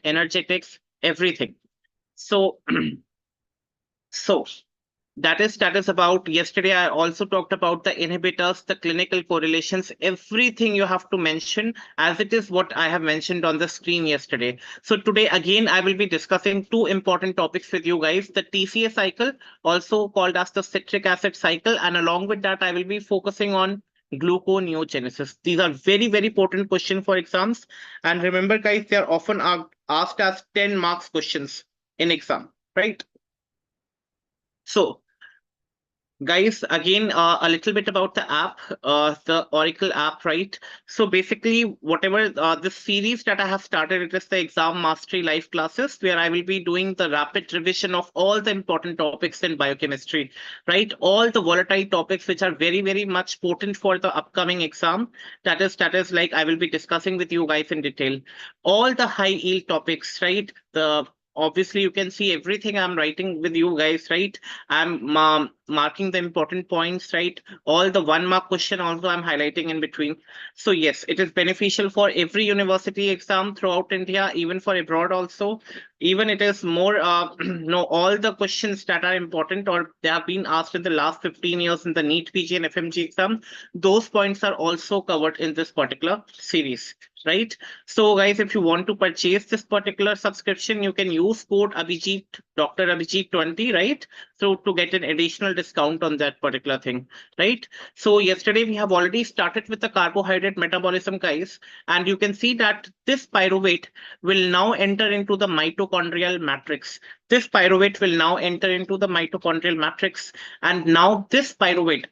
energetics, everything. So, so that is about yesterday. I also talked about the inhibitors, the clinical correlations, everything you have to mention as it is what I have mentioned on the screen yesterday. So today again I will be discussing two important topics with you guys: the TCA cycle, also called as the citric acid cycle, and along with that I will be focusing on gluconeogenesis. These are very, very important questions for exams, and remember guys, they are often asked as 10 marks questions in exam, right? So guys, again, a little bit about the app, the Oracle app, right? So basically, whatever this series that I have started, it is the exam mastery live classes where I will be doing the rapid revision of all the important topics in biochemistry, right? All the volatile topics which are very, very much potent for the upcoming exam. That is like I will be discussing with you guys in detail. All the high yield topics, right? The obviously you can see everything I'm writing with you guys, right? I'm marking the important points, right? All the 1 mark question also I'm highlighting in between. So yes, it is beneficial for every university exam throughout India, even for abroad also. Even it is more, no, all the questions that are important or they have been asked in the last 15 years in the NEET, PG, and FMG exam, those points are also covered in this particular series, right? So guys, if you want to purchase this particular subscription, you can use code Abhijeet, Dr. Abhijeet 20, right? So to get an additional discount on that particular thing, right? So yesterday we have already started with the carbohydrate metabolism, guys, and you can see that this pyruvate will now enter into the mitochondrial matrix. This pyruvate will now enter into the mitochondrial matrix, and now this pyruvate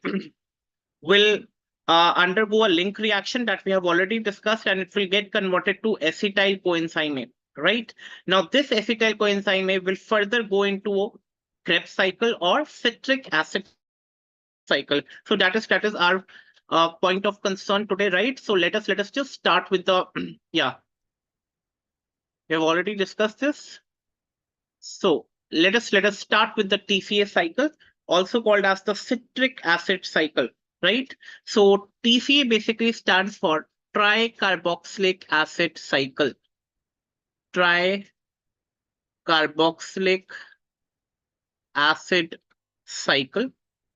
will undergo a link reaction that we have already discussed, and it will get converted to acetyl coenzyme A. Right now, this acetyl coenzyme A will further go into Krebs cycle or citric acid cycle. So that is our point of concern today, right? So let us just start with the yeah. We have already discussed this. So let us start with the TCA cycle, also called as the citric acid cycle, right? So TCA basically stands for tricarboxylic acid cycle. Tricarboxylic acid cycle.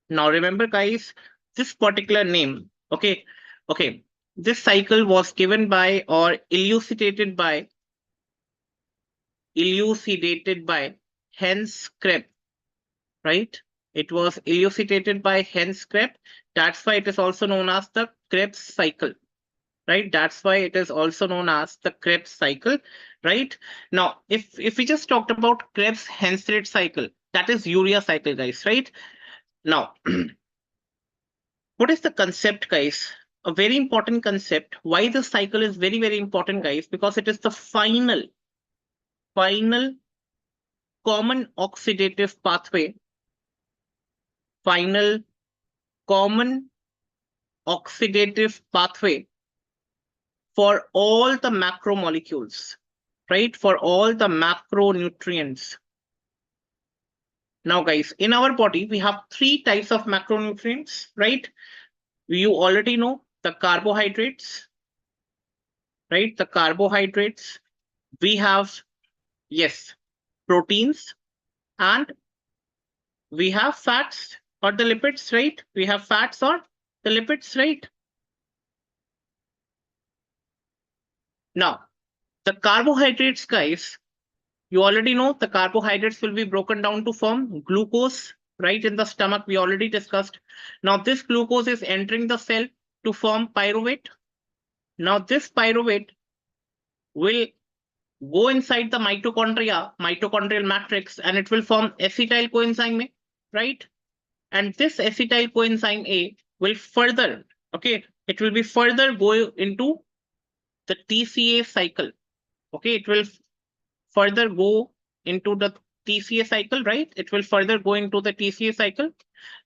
Now remember, guys, this particular name, okay, this cycle was given by or elucidated by Hans Krebs, right? It was elucidated by Hans Krebs. That's why it is also known as the Krebs cycle, right? That's why it is also known as the Krebs cycle, right? Now, if we just talked about Krebs Henselt cycle, that is urea cycle, guys, right? Now, what is the concept, guys? A very important concept. Why this cycle is very, very important, guys? Because it is the final common oxidative pathway, final common oxidative pathway for all the macromolecules, right? For all the macronutrients. Now, guys, in our body, we have three types of macronutrients, right? You already know the carbohydrates, right? The carbohydrates. We have, yes, proteins, and we have fats or the lipids, right? We have fats or the lipids, right? Now, the carbohydrates, guys, you already know the carbohydrates will be broken down to form glucose, right? In the stomach, we already discussed. Now, this glucose is entering the cell to form pyruvate. Now, this pyruvate will go inside the mitochondrial matrix, and it will form acetyl coenzyme A, right? And this acetyl coenzyme A will further, okay, it will be further go into the TCA cycle. Okay, it will further go into the TCA cycle, right? It will further go into the TCA cycle,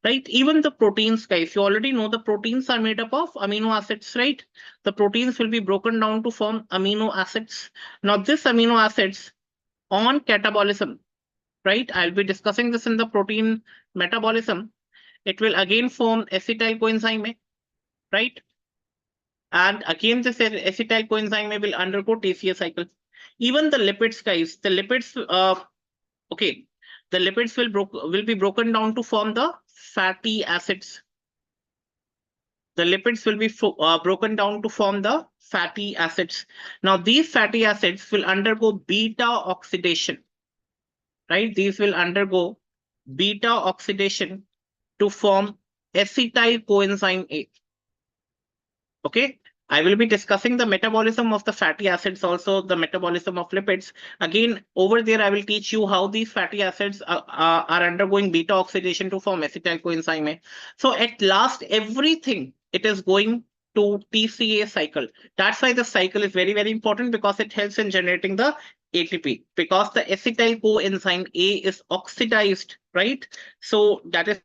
right? Even the proteins, guys, you already know the proteins are made up of amino acids, right? The proteins will be broken down to form amino acids. Now, this amino acids on catabolism, right? I'll be discussing this in the protein metabolism. It will again form acetyl coenzyme A, right? And again, this acetyl coenzyme A will undergo TCA cycle. Even the lipids, guys, the lipids, okay, the lipids will be broken down to form the fatty acids. The lipids will be broken down to form the fatty acids. Now, these fatty acids will undergo beta oxidation, right? These will undergo beta oxidation to form acetyl coenzyme A. Okay. I will be discussing the metabolism of the fatty acids, also the metabolism of lipids. Again, over there, I will teach you how these fatty acids are undergoing beta oxidation to form acetyl coenzyme A. So at last, everything, it is going to TCA cycle. That's why the cycle is very, very important, because it helps in generating the ATP, because the acetyl coenzyme A is oxidized, right? So that is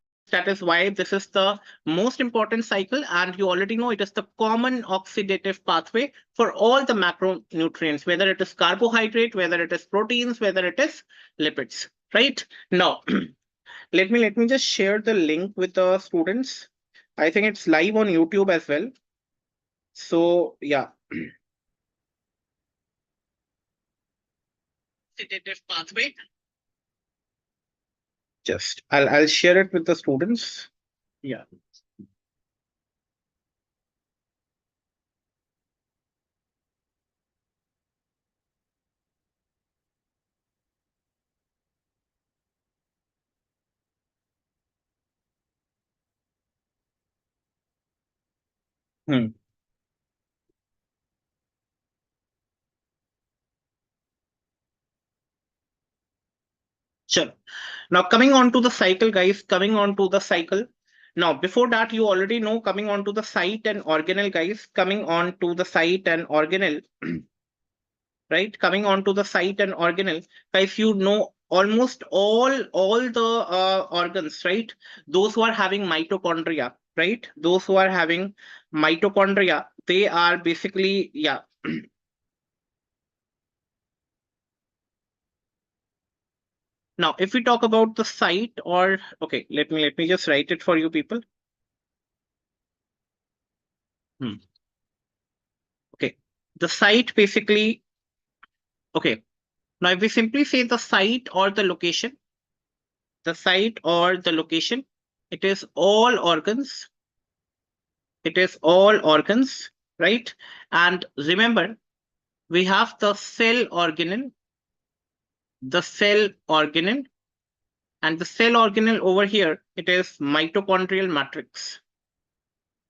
why this is the most important cycle, and you already know it is the common oxidative pathway for all the macronutrients, whether it is carbohydrate, whether it is proteins, whether it is lipids, right? Now, let me just share the link with the students. I think it's live on YouTube as well. So yeah, oxidative pathway. Just I'll share it with the students. Yeah. Hmm. Sure. Now, coming on to the cycle, guys, coming on to the cycle. Now, before that, you already know, coming on to the site and organelle, guys, coming on to the site and organelle, right? Coming on to the site and organelle, guys, you know almost all the organs, right? Those who are having mitochondria, right? Those who are having mitochondria, they are basically, yeah. Now, if we talk about the site, or okay, let me just write it for you people. Hmm. Okay, the site basically, okay. Now, if we simply say the site or the location, the site or the location, it is all organs. It is all organs, right? And remember, we have the cell organelle, the cell organelle, and the cell organelle over here, it is mitochondrial matrix.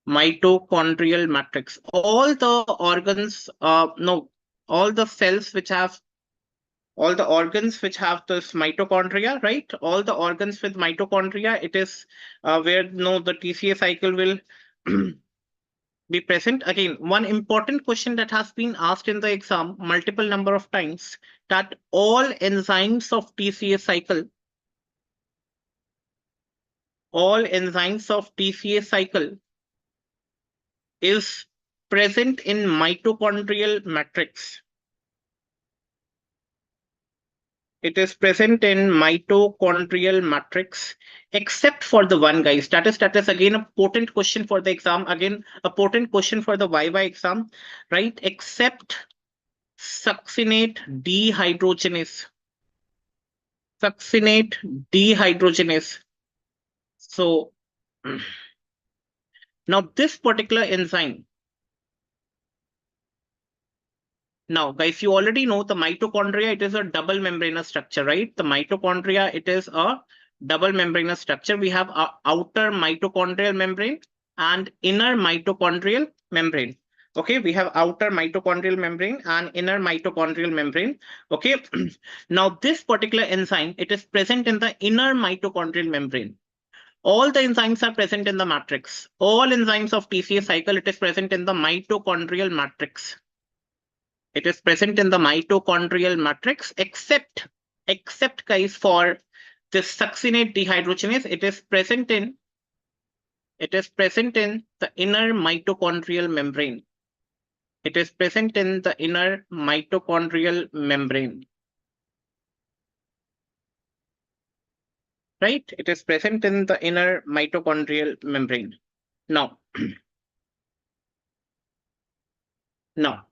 Mitochondrial matrix. All the organs, no, all the cells which have all the organs which have this mitochondria, right? All the organs with mitochondria, it is where no the TCA cycle will be present. Again, one important question that has been asked in the exam multiple number of times, that all enzymes of TCA cycle, all enzymes of TCA cycle is present in mitochondrial matrix. It is present in mitochondrial matrix, except for the one, guys. That is again a potent question for the exam. Again, a potent question for the YY exam, right? Except succinate dehydrogenase. Succinate dehydrogenase. So now this particular enzyme. Now, guys, you already know the mitochondria, it is a double membranous structure, right? The mitochondria, it is a double membranous structure. We have a outer mitochondrial membrane and inner mitochondrial membrane. Okay, we have outer mitochondrial membrane and inner mitochondrial membrane. Okay, now this particular enzyme, it is present in the inner mitochondrial membrane. All the enzymes are present in the matrix. All enzymes of TCA cycle, it is present in the mitochondrial matrix. It is present in the mitochondrial matrix, except guys for this succinate dehydrogenase, it is present in the inner mitochondrial membrane. It is present in the inner mitochondrial membrane. Right? It is present in the inner mitochondrial membrane. Now, now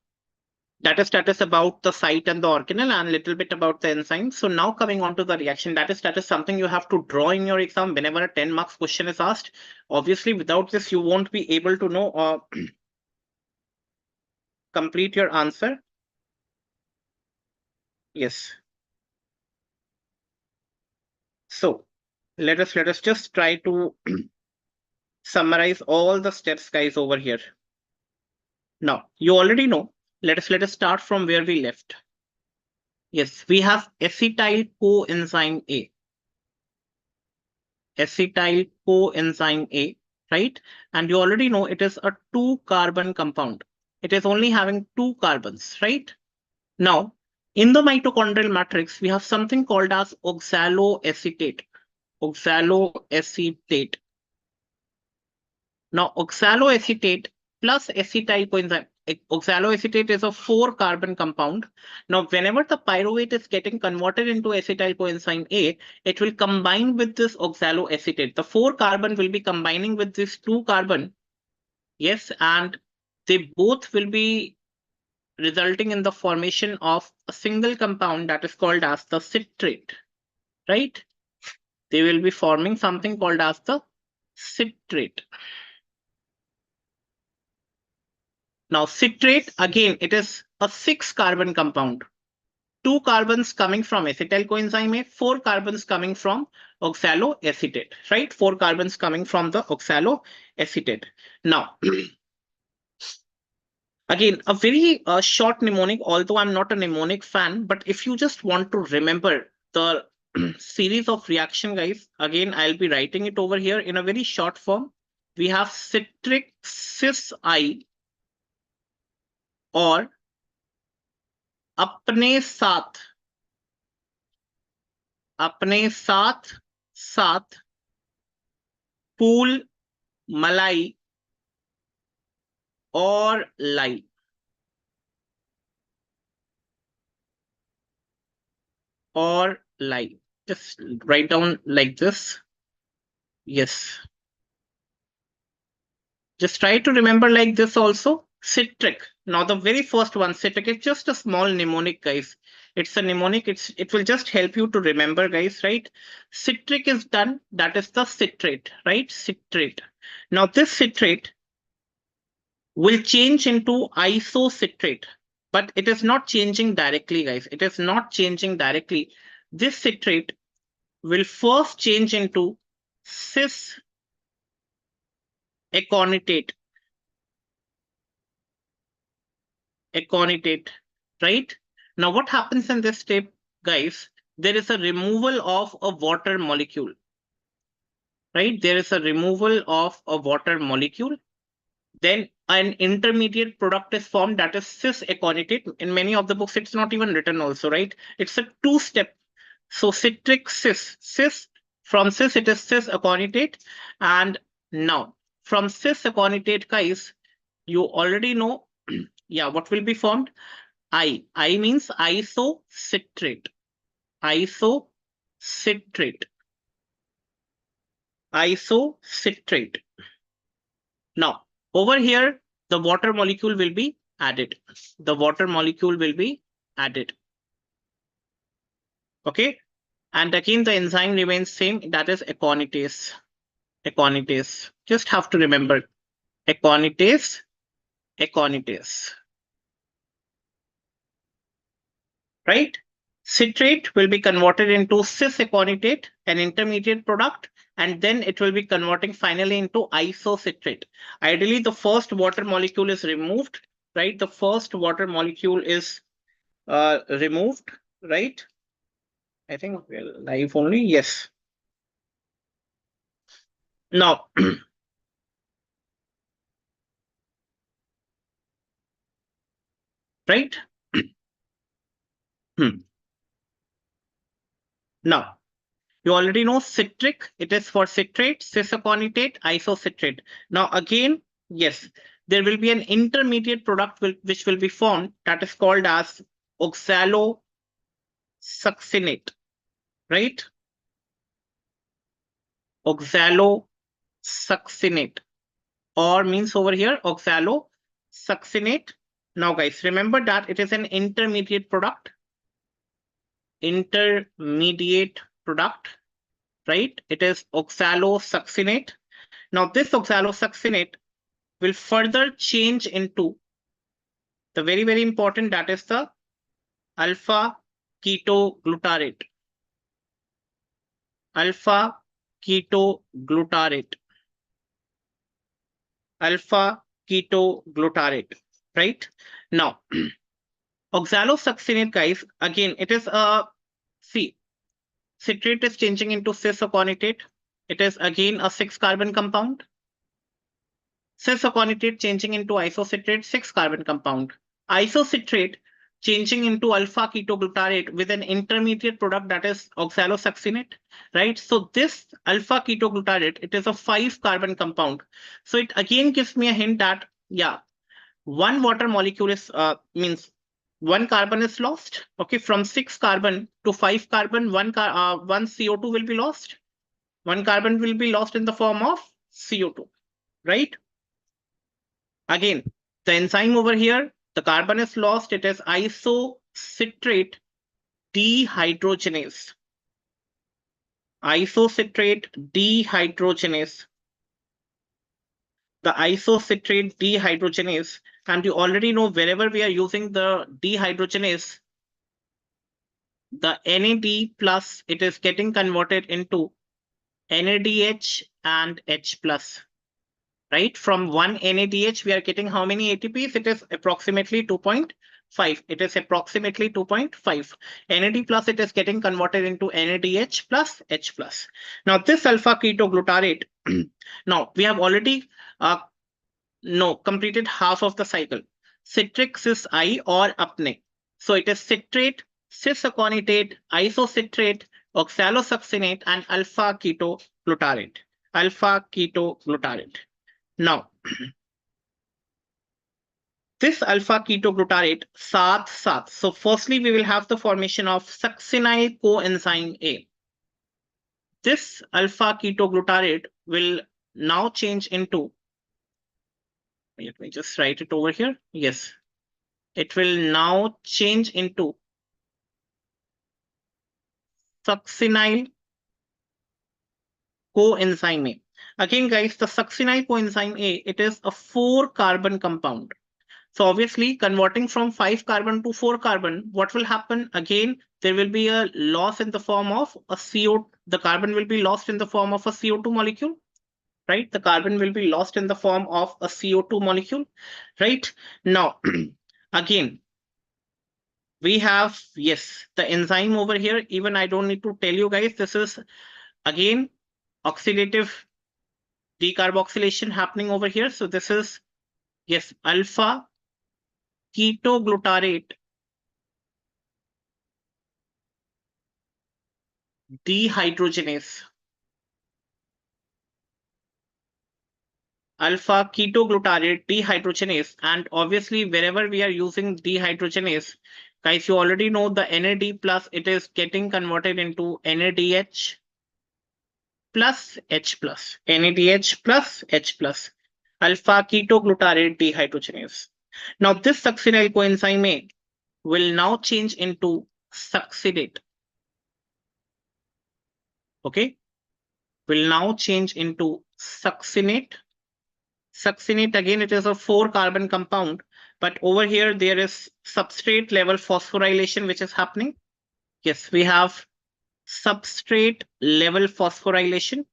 That is about the site and the organelle and a little bit about the enzyme. So now coming on to the reaction, that is something you have to draw in your exam whenever a 10 marks question is asked. Obviously, without this, you won't be able to know complete your answer. Yes. So let us just try to summarize all the steps, guys, over here. Now, you already know. Let us start from where we left. Yes, we have acetyl coenzyme A. Acetyl coenzyme A, right? And you already know it is a 2-carbon compound. It is only having 2 carbons, right? Now, in the mitochondrial matrix, we have something called as oxaloacetate. Oxaloacetate. Now, oxaloacetate plus acetyl coenzyme. Oxaloacetate is a 4-carbon compound. Now, whenever the pyruvate is getting converted into acetyl coenzyme A, it will combine with this oxaloacetate. The 4-carbon will be combining with this 2-carbon. Yes, and they both will be resulting in the formation of a single compound that is called as the citrate, right? They will be forming something called as the citrate. Now, citrate, again, it is a 6-carbon compound. 2 carbons coming from acetyl coenzyme A, 4 carbons coming from oxaloacetate, right? 4 carbons coming from the oxaloacetate. Now, again, a very short mnemonic, although I'm not a mnemonic fan, but if you just want to remember the series of reaction, guys, again, I'll be writing it over here in a very short form. We have citric cis I और अपने साथ साथ फूल मलाई और लाई or lie. Just write down like this. Yes. Just try to remember like this also. Citric. Now the very first one, citric, is just a small mnemonic, guys. It's a mnemonic. It will just help you to remember, guys, right? Citric is done. That is the citrate, right? Citrate. Now this citrate will change into isocitrate, but it is not changing directly, guys. It is not changing directly. This citrate will first change into cis aconitate, right? Now, what happens in this step, guys? There is a removal of a water molecule, right? There is a removal of a water molecule. Then an intermediate product is formed that is cis aconitate. In many of the books, it's not even written also, right? It's a 2-step. So citric cis, from cis, it is cis aconitate. And now, from cis aconitate, guys, you already know, yeah, what will be formed? I means isocitrate. Isocitrate. Isocitrate. Now, over here, the water molecule will be added. The water molecule will be added. Okay. And again, the enzyme remains same. That is aconitase. Aconitase. Just have to remember aconitase. Aconitase. Right? Citrate will be converted into cis aconitate, an intermediate product, and then it will be converting finally into isocitrate. Ideally, the first water molecule is removed, right? The first water molecule is removed, right? I think we're live only. Yes. Now, right? Now, you already know citric, it is for citrate, cis-aconitate, isocitrate. Now again, yes, there will be an intermediate product which will be formed that is called as oxalosuccinate, right? Oxalosuccinate, or means over here oxalosuccinate. Now, guys, remember that it is an intermediate product. Intermediate product, right? It is oxalosuccinate. Now, this oxalosuccinate will further change into the very, very important, that is the alpha ketoglutarate. Alpha ketoglutarate. Alpha ketoglutarate, right? Now, oxalosuccinate, guys, again, it is a, see, citrate is changing into cis-aconitate. It is again a 6-carbon compound. Cis-aconitate changing into isocitrate, 6-carbon compound. Isocitrate changing into alpha ketoglutarate with an intermediate product, that is oxalosuccinate, right? So this alpha ketoglutarate, it is a 5-carbon compound. So it again gives me a hint that, yeah, one water molecule is means one carbon is lost. Okay, from 6 carbon to 5 carbon, one CO2 will be lost. One carbon will be lost in the form of CO2, right? Again, the enzyme over here, the carbon is lost. It is isocitrate dehydrogenase. Isocitrate dehydrogenase. The isocitrate dehydrogenase, and you already know wherever we are using the dehydrogenase, the NAD plus, it is getting converted into NADH and H plus, right? From one NADH, we are getting how many ATPs? It is approximately 2.5. It is approximately 2.5. NAD plus, it is getting converted into NADH plus H plus. Now, this alpha ketoglutarate, now we have already completed half of the cycle. Citric cis I or apne. So it is citrate, cis-aconitate, isocitrate, oxalosuccinate, and alpha ketoglutarate. Alpha ketoglutarate. Now, this alpha ketoglutarate, SAT. So firstly, we will have the formation of succinyl coenzyme A. This alpha ketoglutarate will now change into, let me just write it over here. Yes, it will now change into succinyl coenzyme A. Again, guys, the succinyl coenzyme A, it is a 4-carbon compound. So obviously, converting from 5 carbon to 4 carbon, what will happen? Again, there will be a loss in the form of a CO. The carbon will be lost in the form of a CO2 molecule, right? The carbon will be lost in the form of a CO2 molecule, right? Now, again, we have, yes, the enzyme over here. Even I don't need to tell you guys, this is again oxidative decarboxylation happening over here. So this is, yes, alpha ketoglutarate dehydrogenase. Alpha ketoglutarate dehydrogenase. And obviously, wherever we are using dehydrogenase, guys, you already know the NAD plus, it is getting converted into NADH plus H plus. NADH plus H plus. Alpha ketoglutarate dehydrogenase. Now, this succinyl coenzyme A will now change into succinate. Okay, will now change into succinate. Succinate, again, it is a 4-carbon compound, but over here there is substrate level phosphorylation which is happening. Yes, we have substrate level phosphorylation.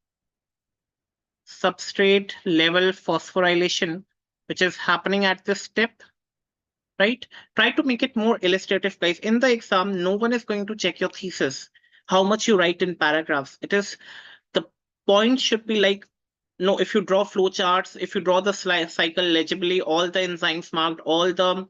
Substrate level phosphorylation, which is happening at this step, right? Try to make it more illustrative, guys. In the exam, no one is going to check your thesis, how much you write in paragraphs. It is, the point should be like, no, if you draw flow charts, if you draw the cycle legibly, all the enzymes marked, all the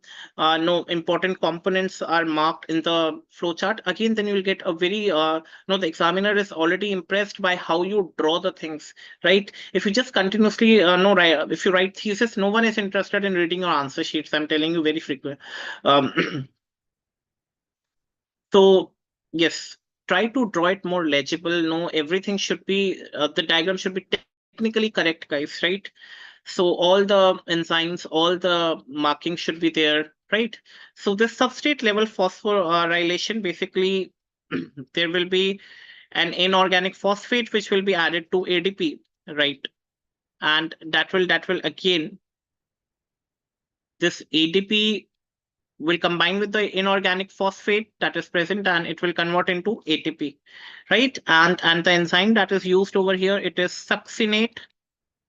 important components are marked in the flow chart. Again, then you will get a very the examiner is already impressed by how you draw the things, right? If you just continuously if you write thesis, no one is interested in reading your answer sheets. I'm telling you very frequent. So yes, try to draw it more legible. No, everything should be the diagram should be technically correct, guys, right? So all the enzymes, all the markings should be there. right? So this substrate level phosphorylation, basically there will be an inorganic phosphate which will be added to ADP, right? And that will again, this ADP will combine with the inorganic phosphate that is present and it will convert into ATP, right? And the enzyme that is used over here, it is succinate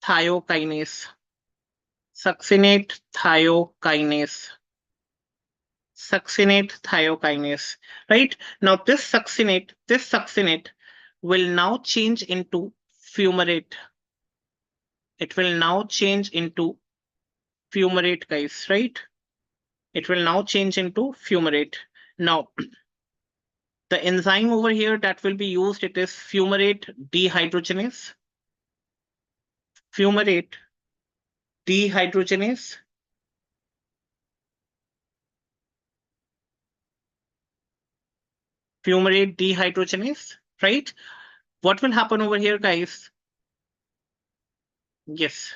thiokinase. Succinate thiokinase. Succinate thiokinase, right? Now this succinate will now change into fumarate. It will now change into fumarate, guys, right? It will now change into fumarate. Now, the enzyme over here that will be used, it is fumarate dehydrogenase. Fumarate dehydrogenase. Fumarate dehydrogenase, right? What will happen over here, guys? Yes,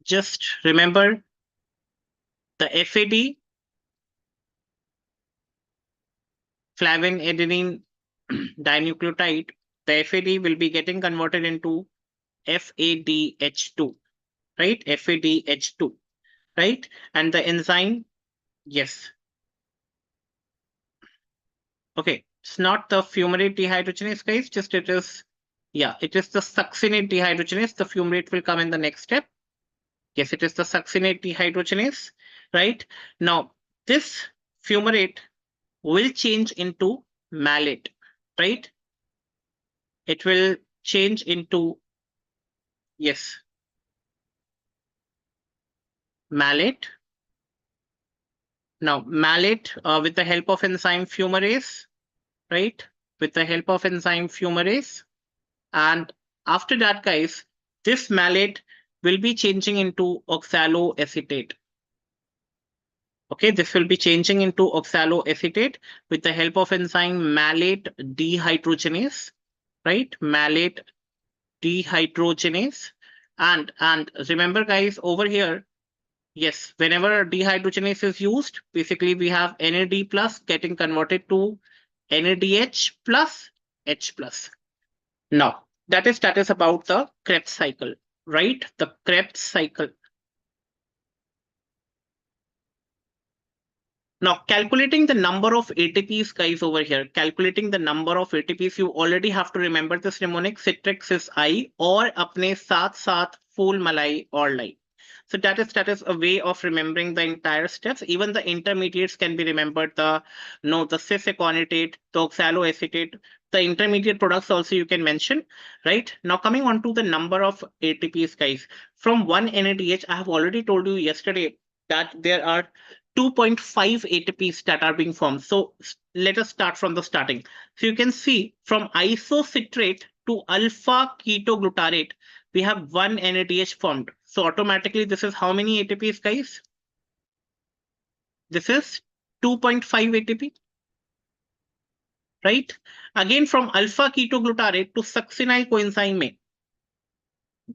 just remember the FAD, flavin adenine dinucleotide, the FAD will be getting converted into FADH2, right? FADH2, right? And the enzyme, yes. Okay, it's not the fumarate dehydrogenase, guys, just it is, yeah, it is the succinate dehydrogenase. The fumarate will come in the next step. Yes, it is the succinate dehydrogenase, right? Now, this fumarate will change into malate, right? It will change into, yes, malate. Now, malate with the help of enzyme fumarase, right? With the help of enzyme fumarase. And after that, guys, this malate will be changing into oxaloacetate. Okay, this will be changing into oxaloacetate with the help of enzyme malate dehydrogenase, right? Malate dehydrogenase. And remember, guys, over here, yes, whenever dehydrogenase is used, basically we have NAD plus getting converted to NADH plus H plus. Now, that is about the Krebs cycle, right? The Krebs cycle. Now, calculating the number of ATPs, guys, over here, calculating the number of ATPs, you already have to remember this mnemonic, citrix is I or apne saath saath fool malai or lai. So that is a way of remembering the entire steps. Even the intermediates can be remembered. The cis aconitate, the oxaloacetate, the intermediate products also you can mention, right? Now coming on to the number of ATPs, guys. From one NADH, I have already told you yesterday that there are 2.5 ATPs that are being formed. So let us start from the starting. So you can see from isocitrate to alpha ketoglutarate, we have one NADH formed. So automatically this is how many ATPs, guys? This is 2.5 ATP, right? Again, from alpha ketoglutarate to succinyl coenzyme A,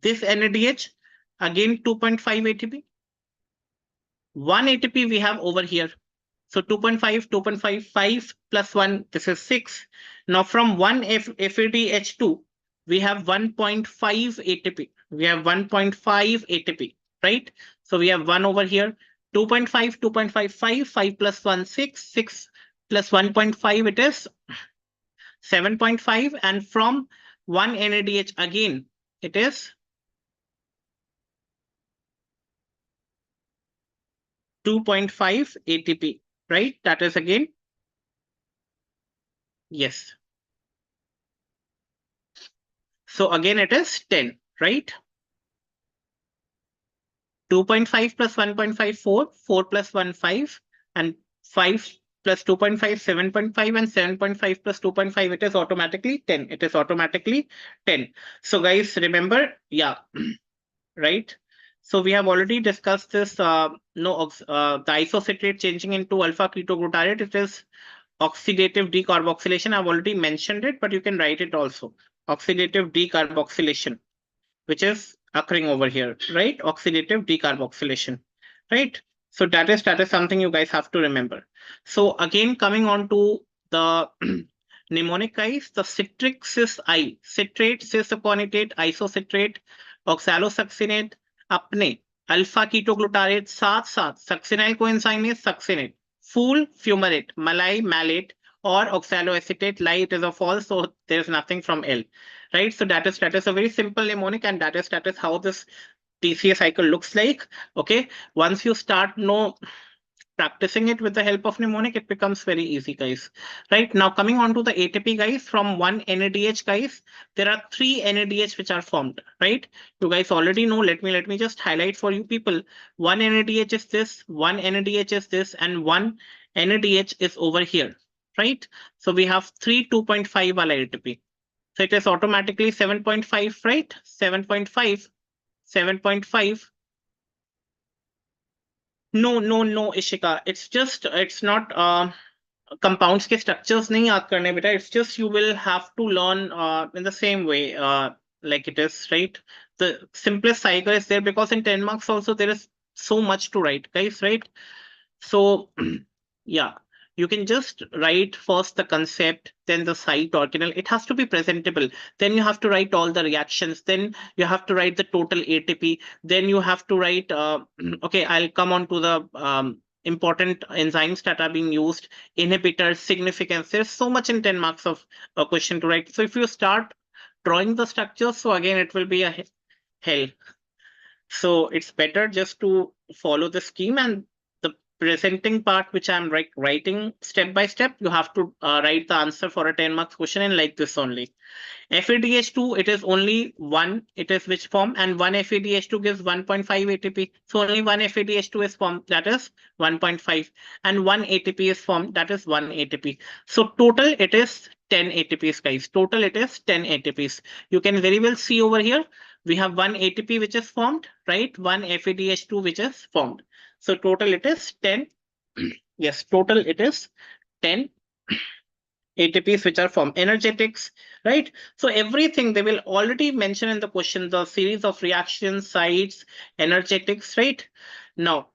this NADH, again 2.5 ATP. One ATP we have over here. So 2.5, 2.5, 5 plus 1, this is 6. Now from one FADH2, we have 1.5 ATP. We have 1.5 ATP, right? So we have 1 over here, 2.5, 2.55, 5 plus 1, 6, 6 plus 1.5, it is 7.5. And from one NADH again, it is 2.5 ATP, right? That is again, yes. So again, it is 10, right? 2.5 plus 1.5, 4, 4 plus 1, 5, and 5 plus 2.5, 7.5, and 7.5 plus 2.5, it is automatically 10. It is automatically 10. So guys, remember, yeah, right? So we have already discussed this, the isocitrate changing into alpha ketoglutarate, it is oxidative decarboxylation. I've already mentioned it, but you can write it also. Oxidative decarboxylation, which is occurring over here, right? Oxidative decarboxylation, right? So that is something you guys have to remember. So again, coming on to the mnemonic, guys, the citric cis I, citrate, cis-aconitate, isocitrate, oxalosuccinate, अपने alpha ketoglutarate साथ साथ succinyl coenzyme succinate, फूल fumarate, मलाई malate, or oxaloacetate, lie it is a false, so there is nothing from L, right? So that is a very simple mnemonic, and that is how this TCA cycle looks like. Okay, once you start know practicing it with the help of mnemonic, it becomes very easy, guys. Right now, coming on to the ATP, guys, from one NADH, guys, there are three NADH which are formed, right? You guys already know. Let me just highlight for you people. One NADH is this, one NADH is this, and one NADH is over here, right? So we have three 2.5 wala ATP. So it is automatically 7.5, right? 7.5, 7.5. No, Ishika. It's not compounds के structures नहीं याद करने बेटा. It's just you will have to learn in the same way like it is, right? The simplest cycle is there because in 10 marks also there is so much to write, guys, right? So yeah, you can just write first the concept, then the site organelle. It has to be presentable. Then you have to write all the reactions. Then you have to write the total ATP. Then you have to write, okay, I'll come on to the important enzymes that are being used, inhibitors, significance. There's so much in 10 marks of a question to write. So if you start drawing the structures, so again, it will be a hell. So it's better just to follow the scheme, and the presenting part, which I'm writing step by step, you have to write the answer for a 10 marks question in like this only. FADH2, it is only one, it is which form, and one FADH2 gives 1.5 ATP. So only one FADH2 is formed, that is 1.5, and one ATP is formed, that is 1 ATP. So total it is 10 ATPs, guys. Total it is 10 ATPs. You can very well see over here, we have one ATP which is formed, right? One FADH2 which is formed. So total it is 10. Yes, total it is 10 ATPs which are from energetics, right? So everything they will already mention in the question, the series of reactions, sites, energetics, right? Now,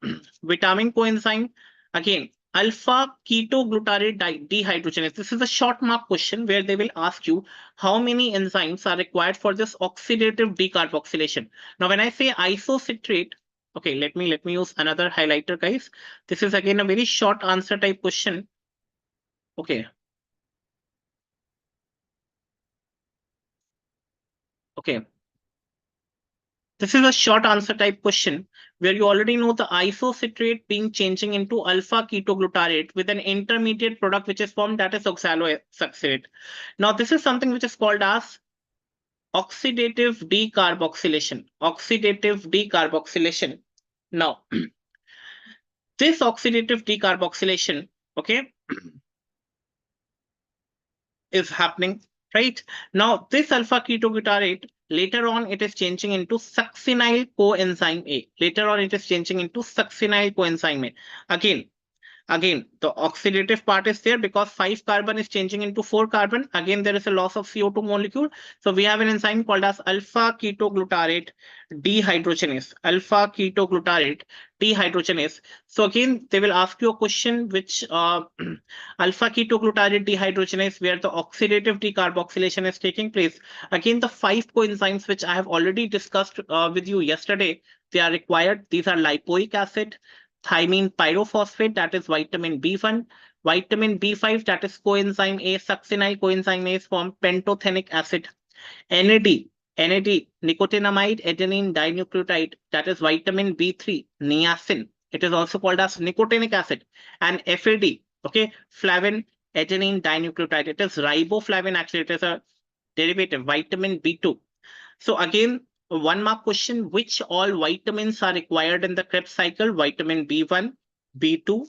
vitamin coenzyme, again, alpha ketoglutarate dehydrogenase. This is a short mark question where they will ask you how many enzymes are required for this oxidative decarboxylation. Now, when I say isocitrate, okay, let me use another highlighter, guys. This is again a very short answer type question. Okay. Okay. This is a short answer type question where you already know the isocitrate being changing into alpha ketoglutarate with an intermediate product which is formed, that is oxalosuccinate. Now this is something which is called as oxidative decarboxylation. Oxidative decarboxylation. Now this oxidative decarboxylation, okay, is happening, right? Now, this alpha ketoglutarate, later on, it is changing into succinyl coenzyme A. Later on, it is changing into succinyl coenzyme A. Again, the oxidative part is there because 5 carbon is changing into 4 carbon. Again, there is a loss of CO2 molecule. So we have an enzyme called as alpha ketoglutarate dehydrogenase. Alpha ketoglutarate dehydrogenase. So again, they will ask you a question which alpha ketoglutarate dehydrogenase, where the oxidative decarboxylation is taking place. Again, the 5 coenzymes which I have already discussed with you yesterday, they are required. These are lipoic acid, thymine pyrophosphate, that is vitamin B1, vitamin B5, that is coenzyme A, succinyl coenzyme A is formed, pantothenic acid, NAD, nicotinamide adenine dinucleotide, that is vitamin B3, niacin. It is also called as nicotinic acid, and FAD, okay, flavin adenine dinucleotide. It is riboflavin, actually, it is a derivative, vitamin B2. So again, one mark question, which all vitamins are required in the Krebs cycle? Vitamin B1, B2,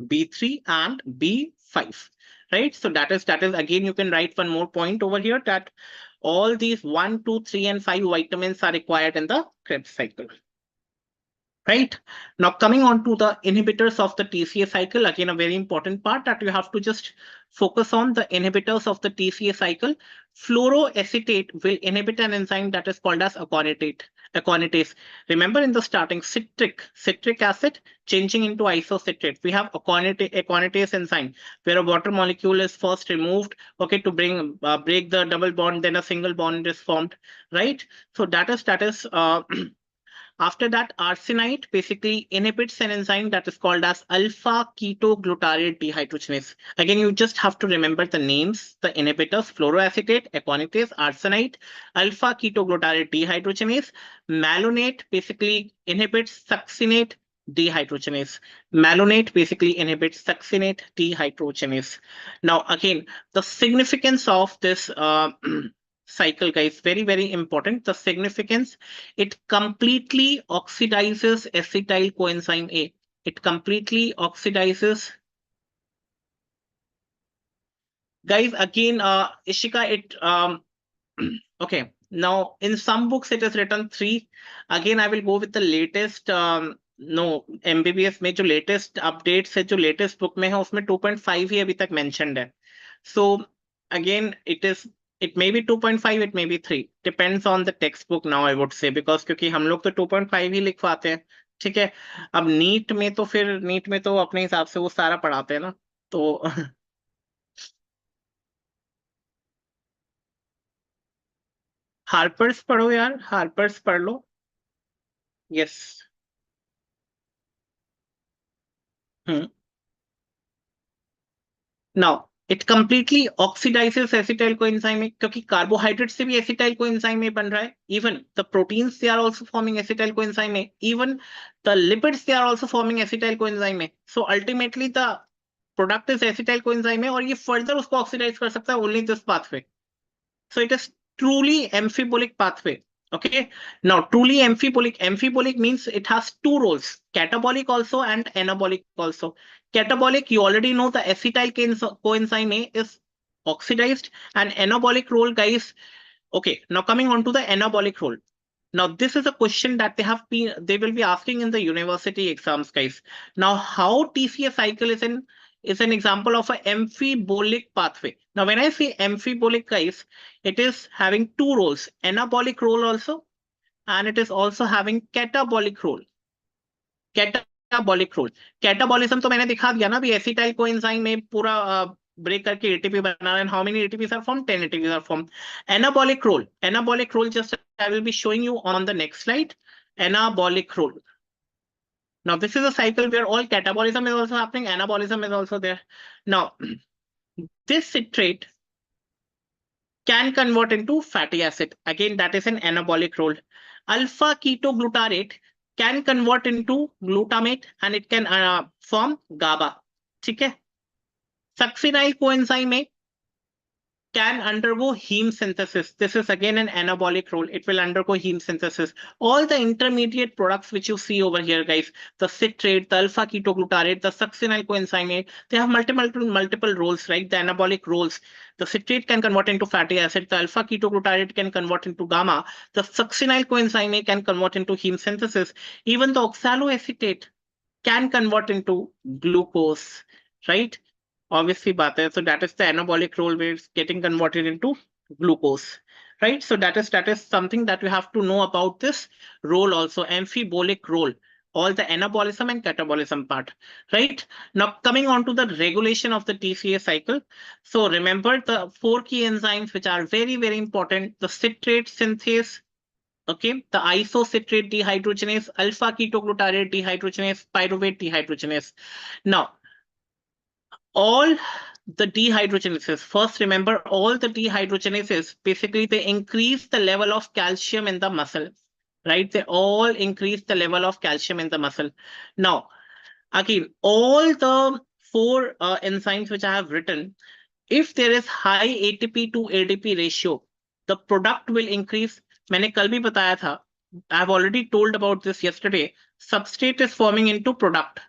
B3, and B5, right? So that is again, you can write one more point over here that all these 1, 2, 3, and 5 vitamins are required in the Krebs cycle. Right now, coming on to the inhibitors of the TCA cycle, again, a very important part that you have to just focus on the inhibitors of the TCA cycle. Fluoroacetate will inhibit an enzyme that is called as aconitase. Remember in the starting, citric acid changing into isocitrate. We have aconitase enzyme where a water molecule is first removed, okay, to break the double bond, then a single bond is formed, right? So that is after that, arsenite basically inhibits an enzyme that is called as alpha ketoglutarate dehydrogenase. Again, you just have to remember the names, the inhibitors: fluoroacetate, aconitase, arsenite, alpha ketoglutarate dehydrogenase. Malonate basically inhibits succinate dehydrogenase. Malonate basically inhibits succinate dehydrogenase. Now, again, the significance of this cycle, guys, very, very important. The significance: it completely oxidizes acetyl coenzyme A. It completely oxidizes. Guys, again, Ishika, okay. Now, in some books, it is written 3. Again, I will go with the latest. No, MBBS में जो latest updates है, जो latest book में है, उसमें 2.5 ही अभी तक mentioned है. So, again, it may be 2.5, it may be 3. Depends on the textbook now, I would say, because क्योंकि हम लोग तो 2.5 ही लिखवाते हैं. ठीक है. अब नीट में तो अपने हिसाब से वो सारा पढ़ाते हैं ना. तो हार्पर्स पढ़ो यार, हार्पर्स पढ़ लो. Yes. Now it completely oxidises acetyl coenzyme में, क्योंकि कार्बोहाइड्रेट से भी एसिटाइल कोएंजाइम में बन रहा है. Even the proteins they are also forming acetyl coenzyme में. Even the lipids they are also forming acetyl coenzyme में. So ultimately the product is acetyl coenzyme में, और ये फर्दर उसको ऑक्सीडाइज कर सकता है only this pathway. So it is truly amphibolic pathway. Okay. Now, truly amphibolic means it has 2 roles: catabolic also and anabolic also. Catabolic, you already know the acetyl coenzyme A is oxidized, and anabolic role, guys. Okay. Now coming on to the anabolic role. Now, this is a question that they will be asking in the university exams, guys. Now, how TCA cycle is an example of an amphibolic pathway. Now, when I say amphibolic, guys, it is having 2 roles: anabolic role also, and it is also having catabolic role. Catabolic role. Catabolism तो मैंने दिखा दिया ना भी, acetyl coenzyme में पूरा break करके ATP बना, and how many ATPs are formed? 10 ATPs are formed. Anabolic role, just I will be showing you on the next slide. Anabolic role. Now, this is a cycle where all catabolism is also happening, anabolism is also there. Now, this citrate can convert into fatty acid. Again, that is an anabolic role. Alpha ketoglutarate can convert into glutamate, and it can form GABA. ठीक है. Succinyl coenzyme A can undergo heme synthesis. This is again an anabolic role. It will undergo heme synthesis. All the intermediate products which you see over here, guys, the citrate, the alpha ketoglutarate, the succinyl coenzyme A, they have multiple roles, right? The anabolic roles. The citrate can convert into fatty acid. The alpha ketoglutarate can convert into gamma. The succinyl coenzyme A can convert into heme synthesis. Even the oxaloacetate can convert into glucose, right? Obviously, so that is the anabolic role where it's getting converted into glucose, right? So that is something that we have to know about this role also, amphibolic role, all the anabolism and catabolism part, right? Now, coming on to the regulation of the TCA cycle. So remember the 4 key enzymes which are very, very important: the citrate synthase, okay, the isocitrate dehydrogenase, alpha ketoglutarate dehydrogenase, pyruvate dehydrogenase. Now, all the dehydrogenases, first remember, all the dehydrogenases, basically they increase the level of calcium in the muscle, right? They all increase the level of calcium in the muscle. Now, again, all the 4 enzymes which I have written, if there is high ATP to ADP ratio, the product will increase. मैंने कल भी बताया था, I have already told about this yesterday. Substrate is forming into product,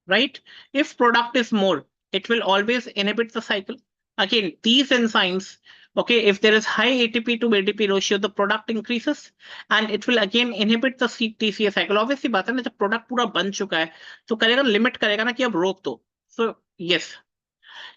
right? If product is more, it will always inhibit the cycle. Again, these enzymes, okay, if there is high ATP to ADP ratio, the product increases, and it will again inhibit the TCA cycle. Obviously, बात है ना, जब product पूरा बन चुका है, तो करेगा, limit करेगा ना कि अब रोक दो. So yes,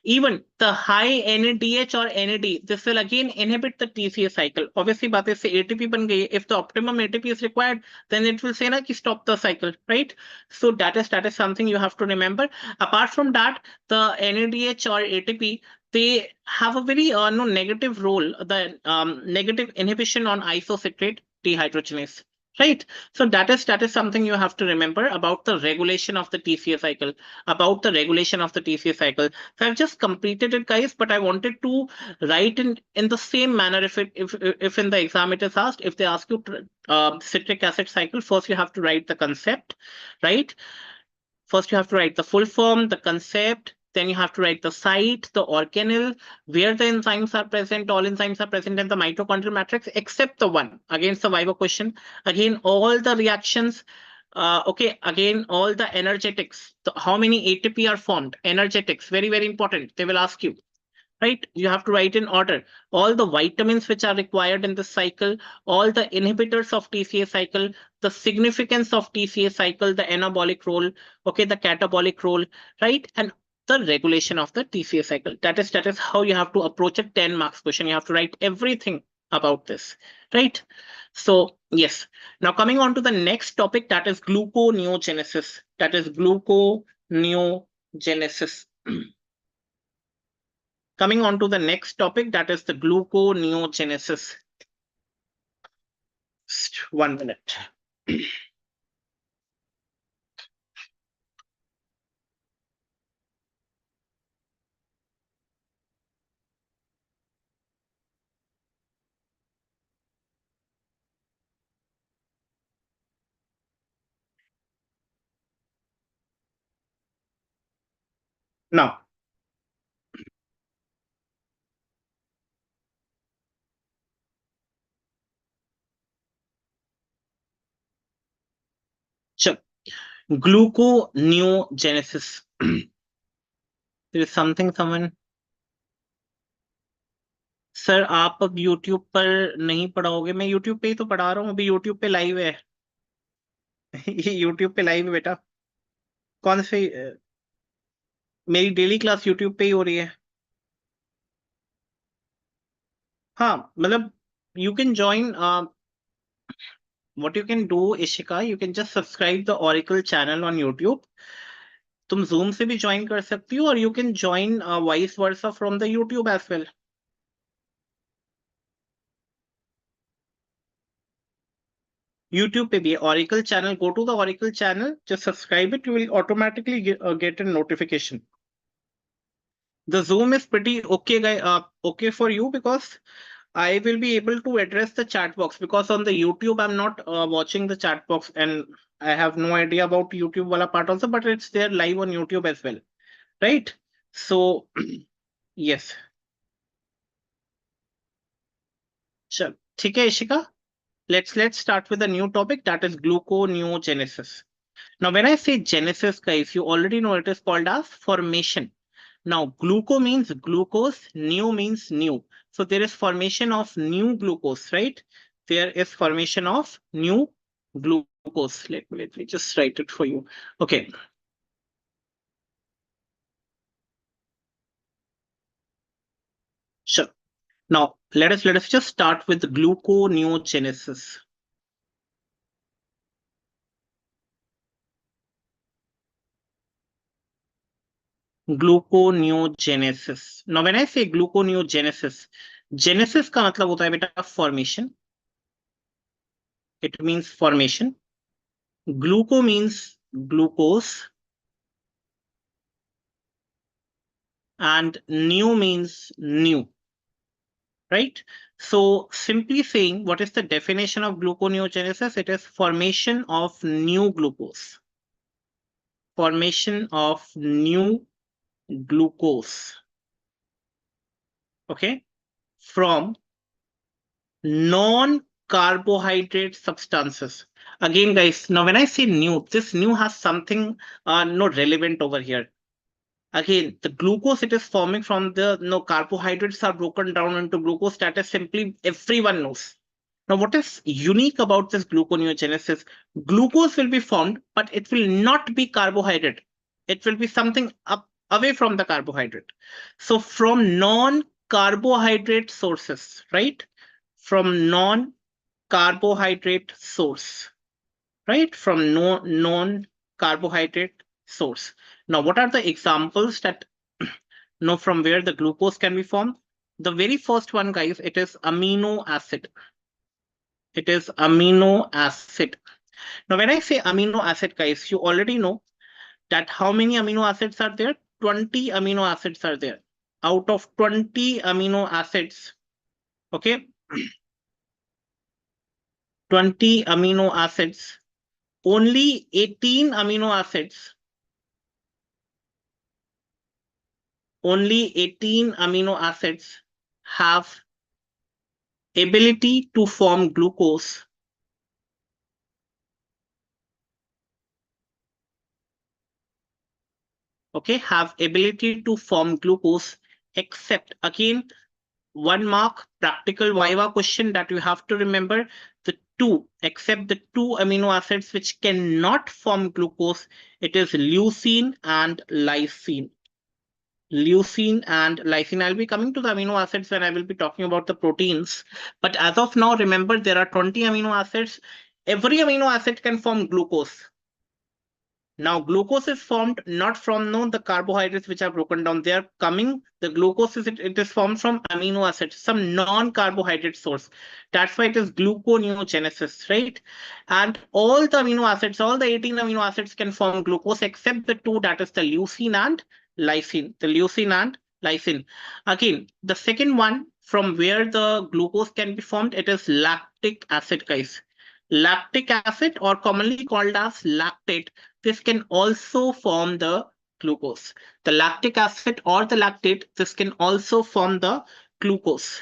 Even the high NADH or NAD, this will again inhibit the TCA cycle. Obviously, बात इससे ATP बन गई है. If the optimum ATP is required, then it will say ना कि stop the cycle, right? So that is something you have to remember. Apart from that, the NADH or ATP, they have a very no negative role, the negative inhibition on isocitrate dehydrogenase. Right. So that is something you have to remember about the regulation of the TCA cycle, about the regulation of the TCA cycle. So I've just completed it, guys, but I wanted to write in the same manner. If in the exam it is asked, if they ask you citric acid cycle, first you have to write the concept, right? First, you have to write the full form, the concept, then you have to write the site, the organelle, where the enzymes are present. All enzymes are present in the mitochondrial matrix, except the one. Again, survivor question. Again, all the reactions. Okay, again, all the energetics. How many ATP are formed? Energetics, very, very important. They will ask you, right? You have to write in order all the vitamins which are required in this cycle, all the inhibitors of TCA cycle, the significance of TCA cycle, the anabolic role, okay, the catabolic role, right? And the regulation of the TCA cycle. That is how you have to approach a 10 marks question. You have to write everything about this, right? So yes. Now coming on to the next topic, that is gluconeogenesis. That is gluconeogenesis. Coming on to the next topic, that is the gluconeogenesis. Just 1 minute. Now, sure. Gluconeogenesis. There is something someone. Sir आप अब YouTube पर नहीं पढ़ाओगे? मैं YouTube पे ही तो पढ़ा रहा हूँ, अभी YouTube पे लाइव है. ये YouTube पे लाइव है बेटा. कौन से मेरी डेली क्लास YouTube पे ही हो रही है. हाँ मतलब you can join what you can do, Ishika, you can just subscribe the Oracle channel on YouTube. तुम Zoom से भी ज्वाइन कर सकती हो और you can join vice versa from the YouTube as well. YouTube पे भी Oracle channel, go to the Oracle channel, just subscribe it, you will automatically get a notification. The Zoom is pretty okay, guy, okay for you because I will be able to address the chat box, because on the YouTube I'm not watching the chat box and I have no idea about YouTube wala part also, but it's there live on YouTube as well, right? So yes, sure. ठीक है Ishika, let's start with a new topic, that is gluconeogenesis. Now when I say genesis, guys, you already know it is called as formation. Now gluco means glucose, neo means new, so there is formation of new glucose, right? There is formation of new glucose. Let me just write it for you. Okay, sure. Now let us just start with gluconeogenesis. Gluconeogenesis. Now, when I say gluconeogenesis, genesis का मतलब होता है बेटा formation. It means formation. Gluco means glucose, and new means new, right? So, simply saying, what is the definition of gluconeogenesis? It is formation of new glucose. Formation of new glucose. Okay, from non-carbohydrate substances. Again, guys, now when I say new, this new has something no relevant over here. Again, the glucose it is forming from the no carbohydrates are broken down into glucose. That is simply everyone knows. Now, what is unique about this gluconeogenesis? Glucose will be formed, but it will not be carbohydrate. It will be something up away from the carbohydrate. So from non-carbohydrate sources, right? From non-carbohydrate source, right? From non-carbohydrate source. Now, what are the examples that know from where the glucose can be formed? The very first one, guys, it is amino acid. It is amino acid. Now, when I say amino acid, guys, you already know that how many amino acids are there? 20 amino acids are there. Out of 20 amino acids, okay, 20 amino acids, only 18 amino acids, only 18 amino acids have ability to form glucose. Okay, have ability to form glucose, except again 1 mark practical viva question that you have to remember, the two, except the two amino acids which cannot form glucose, it is leucine and lysine. Leucine and lysine. I'll be coming to the amino acids when I will be talking about the proteins. But as of now, remember there are 20 amino acids. Every amino acid can form glucose. Now, glucose is formed not from the carbohydrates which are broken down. They are coming. The glucose it is formed from amino acids, some non-carbohydrate source. That's why it is gluconeogenesis, right? And all the amino acids, all the 18 amino acids can form glucose except the two, that is the leucine and lysine. The leucine and lysine. Again, the second one from where the glucose can be formed, it is lactic acid, guys. Lactic acid, or commonly called as lactate, this can also form the glucose. The lactic acid or the lactate, this can also form the glucose.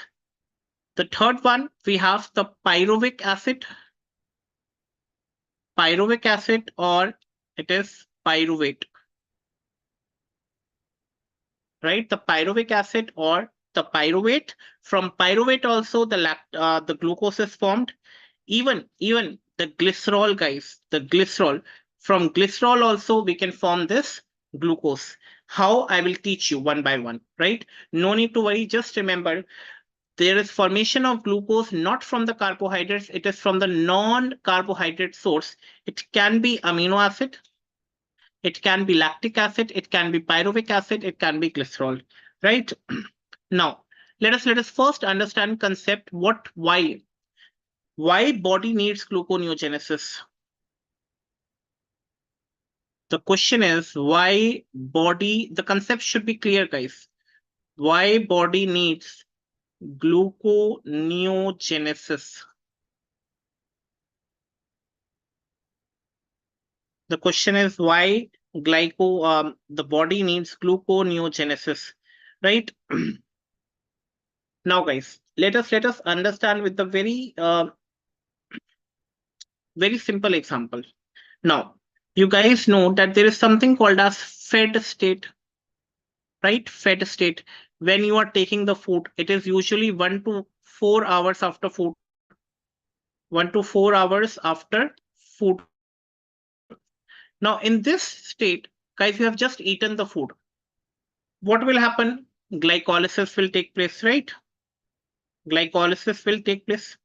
The third one, we have the pyruvic acid. Pyruvic acid, or it is pyruvate, right? The pyruvic acid or the pyruvate. From pyruvate also the glucose is formed. Even the glycerol, guys, the glycerol. From glycerol also we can form this glucose. How? I will teach you one by one, right? No need to worry. Just remember, there is formation of glucose not from the carbohydrates. It is from the non-carbohydrate source. It can be amino acid. It can be lactic acid. It can be pyruvic acid. It can be glycerol, right? Now, let us first understand concept why body needs gluconeogenesis. The question is why body, the concept should be clear, guys. Why body needs gluconeogenesis? The question is why the body needs gluconeogenesis, right? Now, guys, let us understand with the very simple example. Now, you guys know that there is something called as fed state, right? Fed state. When you are taking the food, it is usually 1 to 4 hours after food. 1 to 4 hours after food. Now, in this state, guys, you have just eaten the food. What will happen? Glycolysis will take place, right? Glycolysis will take place.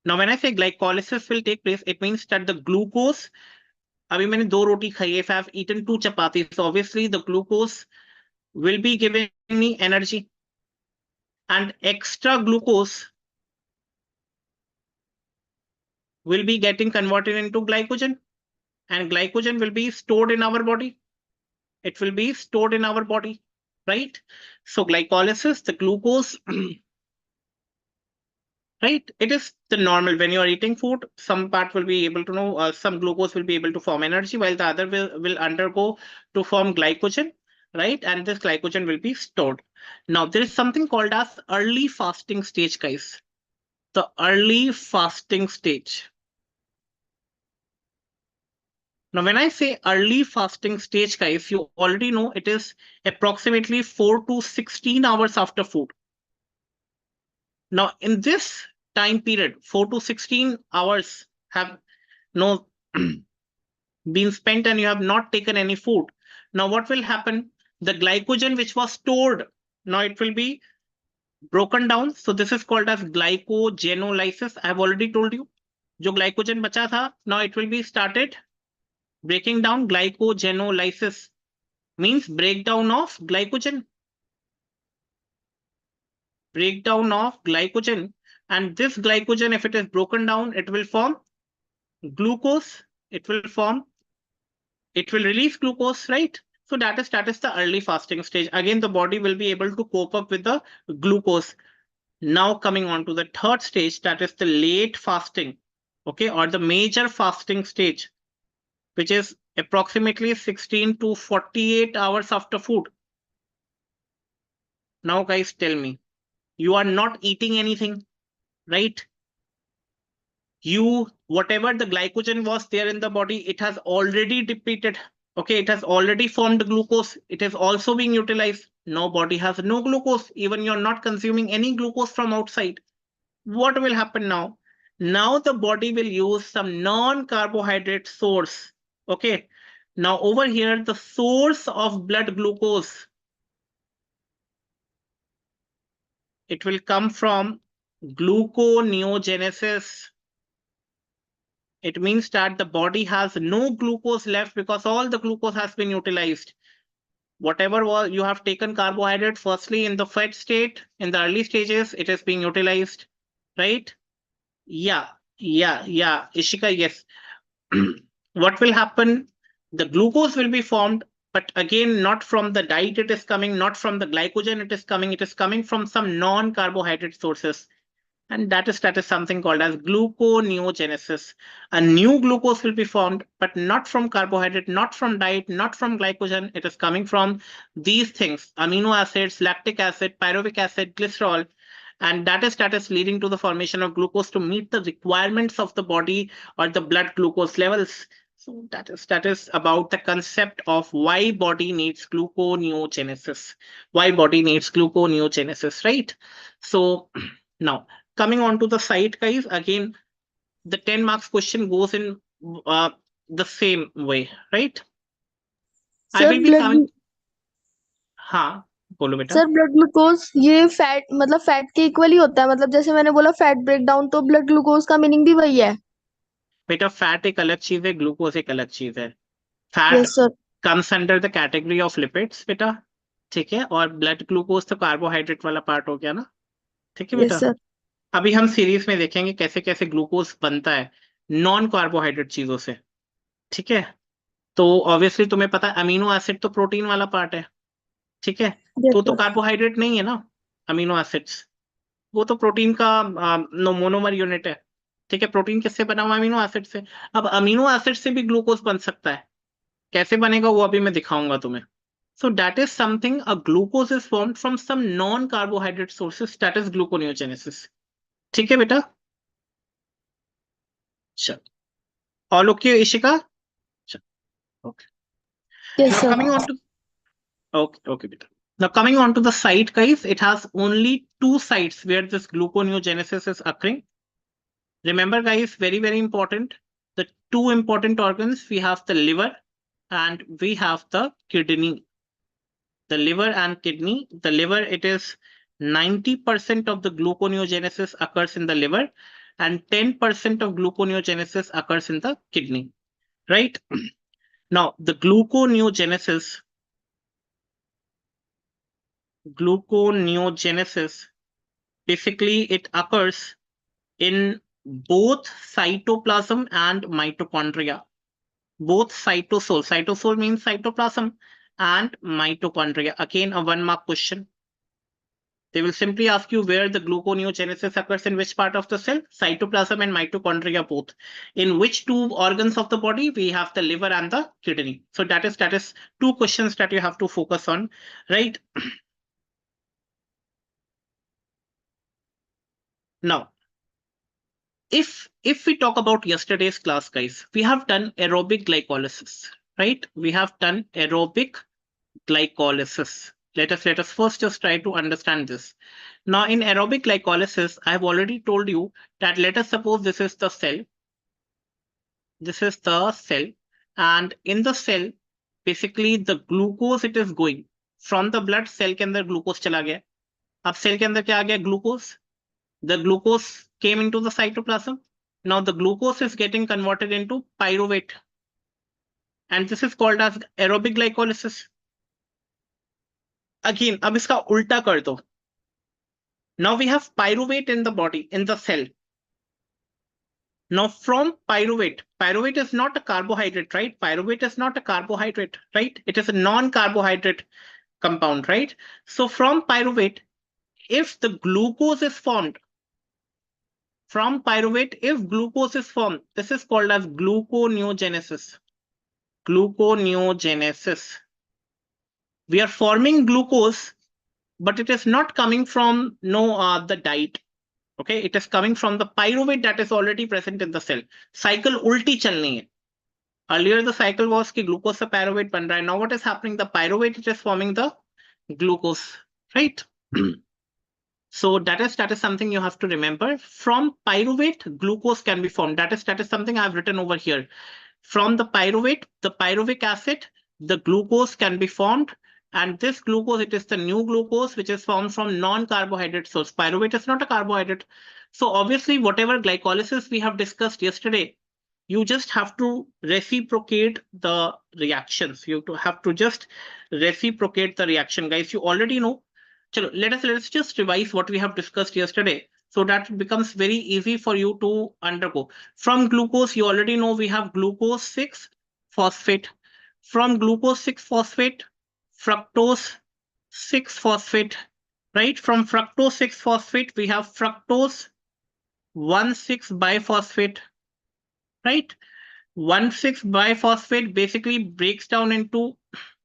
Now, when I say glycolysis will take place, it means that the glucose, अभी मैंने 2 रोटी खाई है, if I have eaten 2 chapatis, so obviously the glucose will be giving me energy, and extra glucose will be getting converted into glycogen, and glycogen will be stored in our body. It will be stored in our body, right? So glycolysis, the glucose, right? It is the normal. When you are eating food, some part will be able to know, some glucose will be able to form energy, while the other will undergo to form glycogen, right? And this glycogen will be stored. Now, there is something called as early fasting stage, guys. The early fasting stage. Now, when I say early fasting stage, guys, you already know it is approximately 4 to 16 hours after food. Now, in this time period, 4 to 16 hours have no been spent and you have not taken any food. Now what will happen? The glycogen which was stored, now it will be broken down. So this is called as glycogenolysis. I have already told you. जो glycogen बचा था, now it will be started breaking down. Glycogenolysis means breakdown of glycogen. Breakdown of glycogen. And this glycogen, if it is broken down, it will form glucose. It will release glucose, right? So that is the early fasting stage. Again, the body will be able to cope up with the glucose. Now coming on to the third stage, that is the late fasting, okay, or the major fasting stage, which is approximately 16 to 48 hours after food. Now guys, tell me, you are not eating anything, right? Whatever the glycogen was there in the body, it has already depleted. Okay, it has already formed glucose. It is also being utilized. Now body has no glucose. Even you're not consuming any glucose from outside. What will happen now? Now the body will use some non-carbohydrate source. Okay. Now over here, the source of blood glucose, it will come from gluconeogenesis. It means that the body has no glucose left because all the glucose has been utilized. Whatever was you have taken carbohydrate, firstly in the fed state, in the early stages, it is being utilized, right? Yeah, Ishika, yes. What will happen? The glucose will be formed, but again, not from the diet it is coming, not from the glycogen it is coming from some non-carbohydrate sources. And that is something called as gluconeogenesis. A new glucose will be formed, but not from carbohydrate, not from diet, not from glycogen. It is coming from these things: amino acids, lactic acid, pyruvic acid, glycerol. And that is leading to the formation of glucose to meet the requirements of the body or the blood glucose levels. So that is about the concept of why body needs gluconeogenesis. Why body needs gluconeogenesis, right? So now coming on to the site, guys, again, the 10 marks question goes in uh, the same way, right? I sir will be blood coming. हाँ, बोलो बेटा. Sir blood glucose ये fat मतलब fat के equal ही होता है, मतलब जैसे मैंने बोला फैट ब्रेकडाउन, तो ब्लड ग्लूकोज का मीनिंग भी वही है। बेटा फैट एक अलग चीज है, ग्लूकोज एक अलग चीज है. Fat yes sir. comes under the category of lipids बेटा. ठीक है, और ब्लड ग्लूकोज तो कार्बोहाइड्रेट वाला पार्ट हो गया ना. ठीक है यस बेटा. सर। अभी हम सीरीज में देखेंगे कैसे कैसे ग्लूकोज बनता है नॉन कार्बोहाइड्रेट चीजों से. ठीक है. तो ऑब्वियसली तुम्हें पता है अमीनो एसिड तो प्रोटीन वाला पार्ट है. ठीक है. यस तो सर। कार्बोहाइड्रेट नहीं है ना. अमीनो एसिड्स वो तो प्रोटीन का मोनोमर यूनिट है. ठीक है. प्रोटीन किससे बना हुआ? अमीनो एसिड से. अब अमीनो एसिड से भी ग्लूकोज बन सकता है. कैसे बनेगा वो अभी मैं दिखाऊंगा तुम्हें. So that is something, a glucose is formed from some non-carbohydrate sources, that is gluconeogenesis. ठीक है बेटा. चल. All okay, Ishika? चल. Okay. Yes Now sir. coming on to okay beta. Now coming on to the site, guys, it has only two sites where this gluconeogenesis is occurring. Remember, guys, very very important. The two important organs, we have the liver and we have the kidney. The liver and kidney. The liver, it is 90% of the gluconeogenesis occurs in the liver and 10% of gluconeogenesis occurs in the kidney, right? Now, the gluconeogenesis, basically it occurs in both cytoplasm and mitochondria. Both cytosol means cytoplasm, and mitochondria. Again, a 1 mark question. They will simply ask you where the gluconeogenesis occurs in which part of the cell, cytoplasm and mitochondria both. In which two organs of the body? We have the liver and the kidney. So that is two questions that you have to focus on, right? Now, if we talk about yesterday's class, guys, we have done aerobic glycolysis, right? We have done aerobic glycolysis. Let us first just try to understand this. Now, in aerobic glycolysis, I have already told you that let us suppose this is the cell. This is the cell, and in the cell, basically the glucose it is going from the blood, cell के अंदर glucose चला गया. अब cell के अंदर क्या आ गया? Glucose. The glucose came into the cytoplasm. Now the glucose is getting converted into pyruvate, and this is called as aerobic glycolysis. Again, अब इसका उल्टा कर दो. Now we have pyruvate in the body, in the cell. Now from pyruvate, pyruvate is not a carbohydrate, right? Pyruvate is not a carbohydrate, right? It is a non-carbohydrate compound, right? So from pyruvate, if the glucose is formed, from pyruvate, if glucose is formed, this is called as gluconeogenesis. Gluconeogenesis. We are forming glucose, but it is not coming from the diet. Okay, it is coming from the pyruvate that is already present in the cell. Cycle ulti chalni hai. Earlier the cycle was कि glucose से pyruvate बन रहा है. Now what is happening? The pyruvate it is forming the glucose, right? So that is something you have to remember. From pyruvate, glucose can be formed. That is something I've written over here. From the pyruvate, the pyruvic acid, the glucose can be formed. And this glucose, it is the new glucose, which is formed from non-carbohydrate source. Pyruvate is not a carbohydrate. So obviously, whatever glycolysis we have discussed yesterday, you just have to reciprocate the reactions. You have to just reciprocate the reaction, guys. You already know. Chalo, let's just revise what we have discussed yesterday so that it becomes very easy for you to undergo. From glucose, you already know we have glucose 6 phosphate. From glucose 6 phosphate, fructose 6 phosphate, right? From fructose 6 phosphate, we have fructose 1,6 biphosphate, right? 1,6 biphosphate basically breaks down into,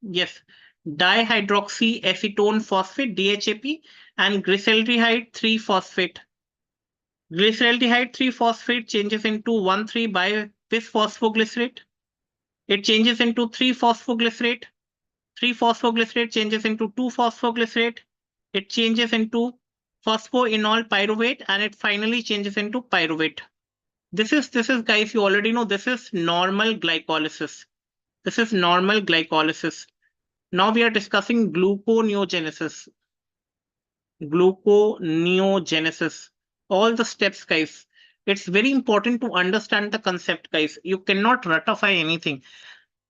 yes, dihydroxyacetone phosphate, DHAP, and glyceraldehyde 3 phosphate. Glyceraldehyde 3 phosphate changes into 1,3 bis-phosphoglycerate. It changes into 3 phosphoglycerate. 3 phosphoglycerate changes into 2 phosphoglycerate. It changes into phosphoenol pyruvate, and it finally changes into pyruvate. This is guys, you already know this is normal glycolysis. This is normal glycolysis. Now we are discussing gluconeogenesis. Gluconeogenesis. All the steps, guys. It's very important to understand the concept, guys. You cannot ratify anything.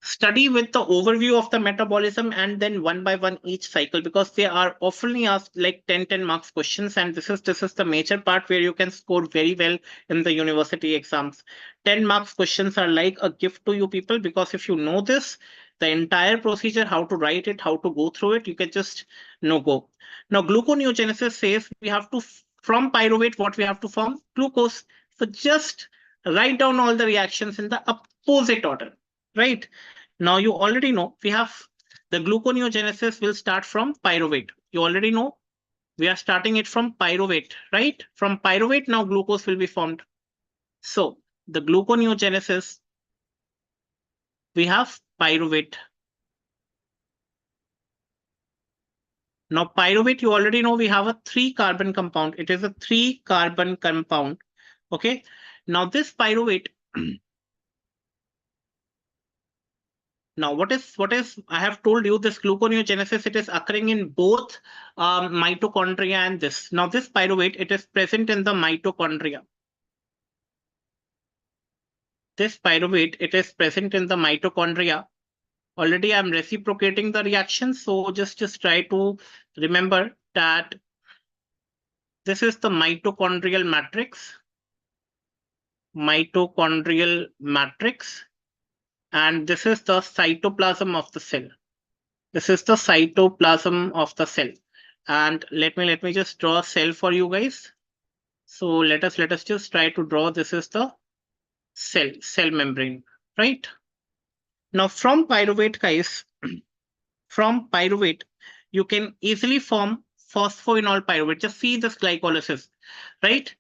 Study with the overview of the metabolism and then one by one each cycle, because they are often asked like 10 marks questions, and this is the major part where you can score very well in the university exams. 10 marks questions are like a gift to you people, because if you know this, the entire procedure, how to write it, how to go through it, you can just go. Now gluconeogenesis says we have to, from pyruvate, what we have to form? Glucose. So just write down all the reactions in the opposite order, right? Now you already know we have the gluconeogenesis will start from pyruvate. You already know we are starting it from pyruvate, right? From pyruvate, now glucose will be formed. So the gluconeogenesis, we have pyruvate. Now pyruvate, you already know we have a 3-carbon compound. It is a 3-carbon compound. Okay. Now this pyruvate, now what is I have told you this gluconeogenesis, it is occurring in both mitochondria and this. Now this pyruvate, it is present in the mitochondria. This pyruvate, it is present in the mitochondria. Already I'm reciprocating the reaction, so just try to remember that this is the mitochondrial matrix. Mitochondrial matrix. And this is the cytoplasm of the cell. This is the cytoplasm of the cell. And let me just draw a cell for you guys. So let us just try to draw. This is the cell membrane, right? Now from pyruvate, guys, from pyruvate, you can easily form phosphoenol pyruvate. Just see this glycolysis, right?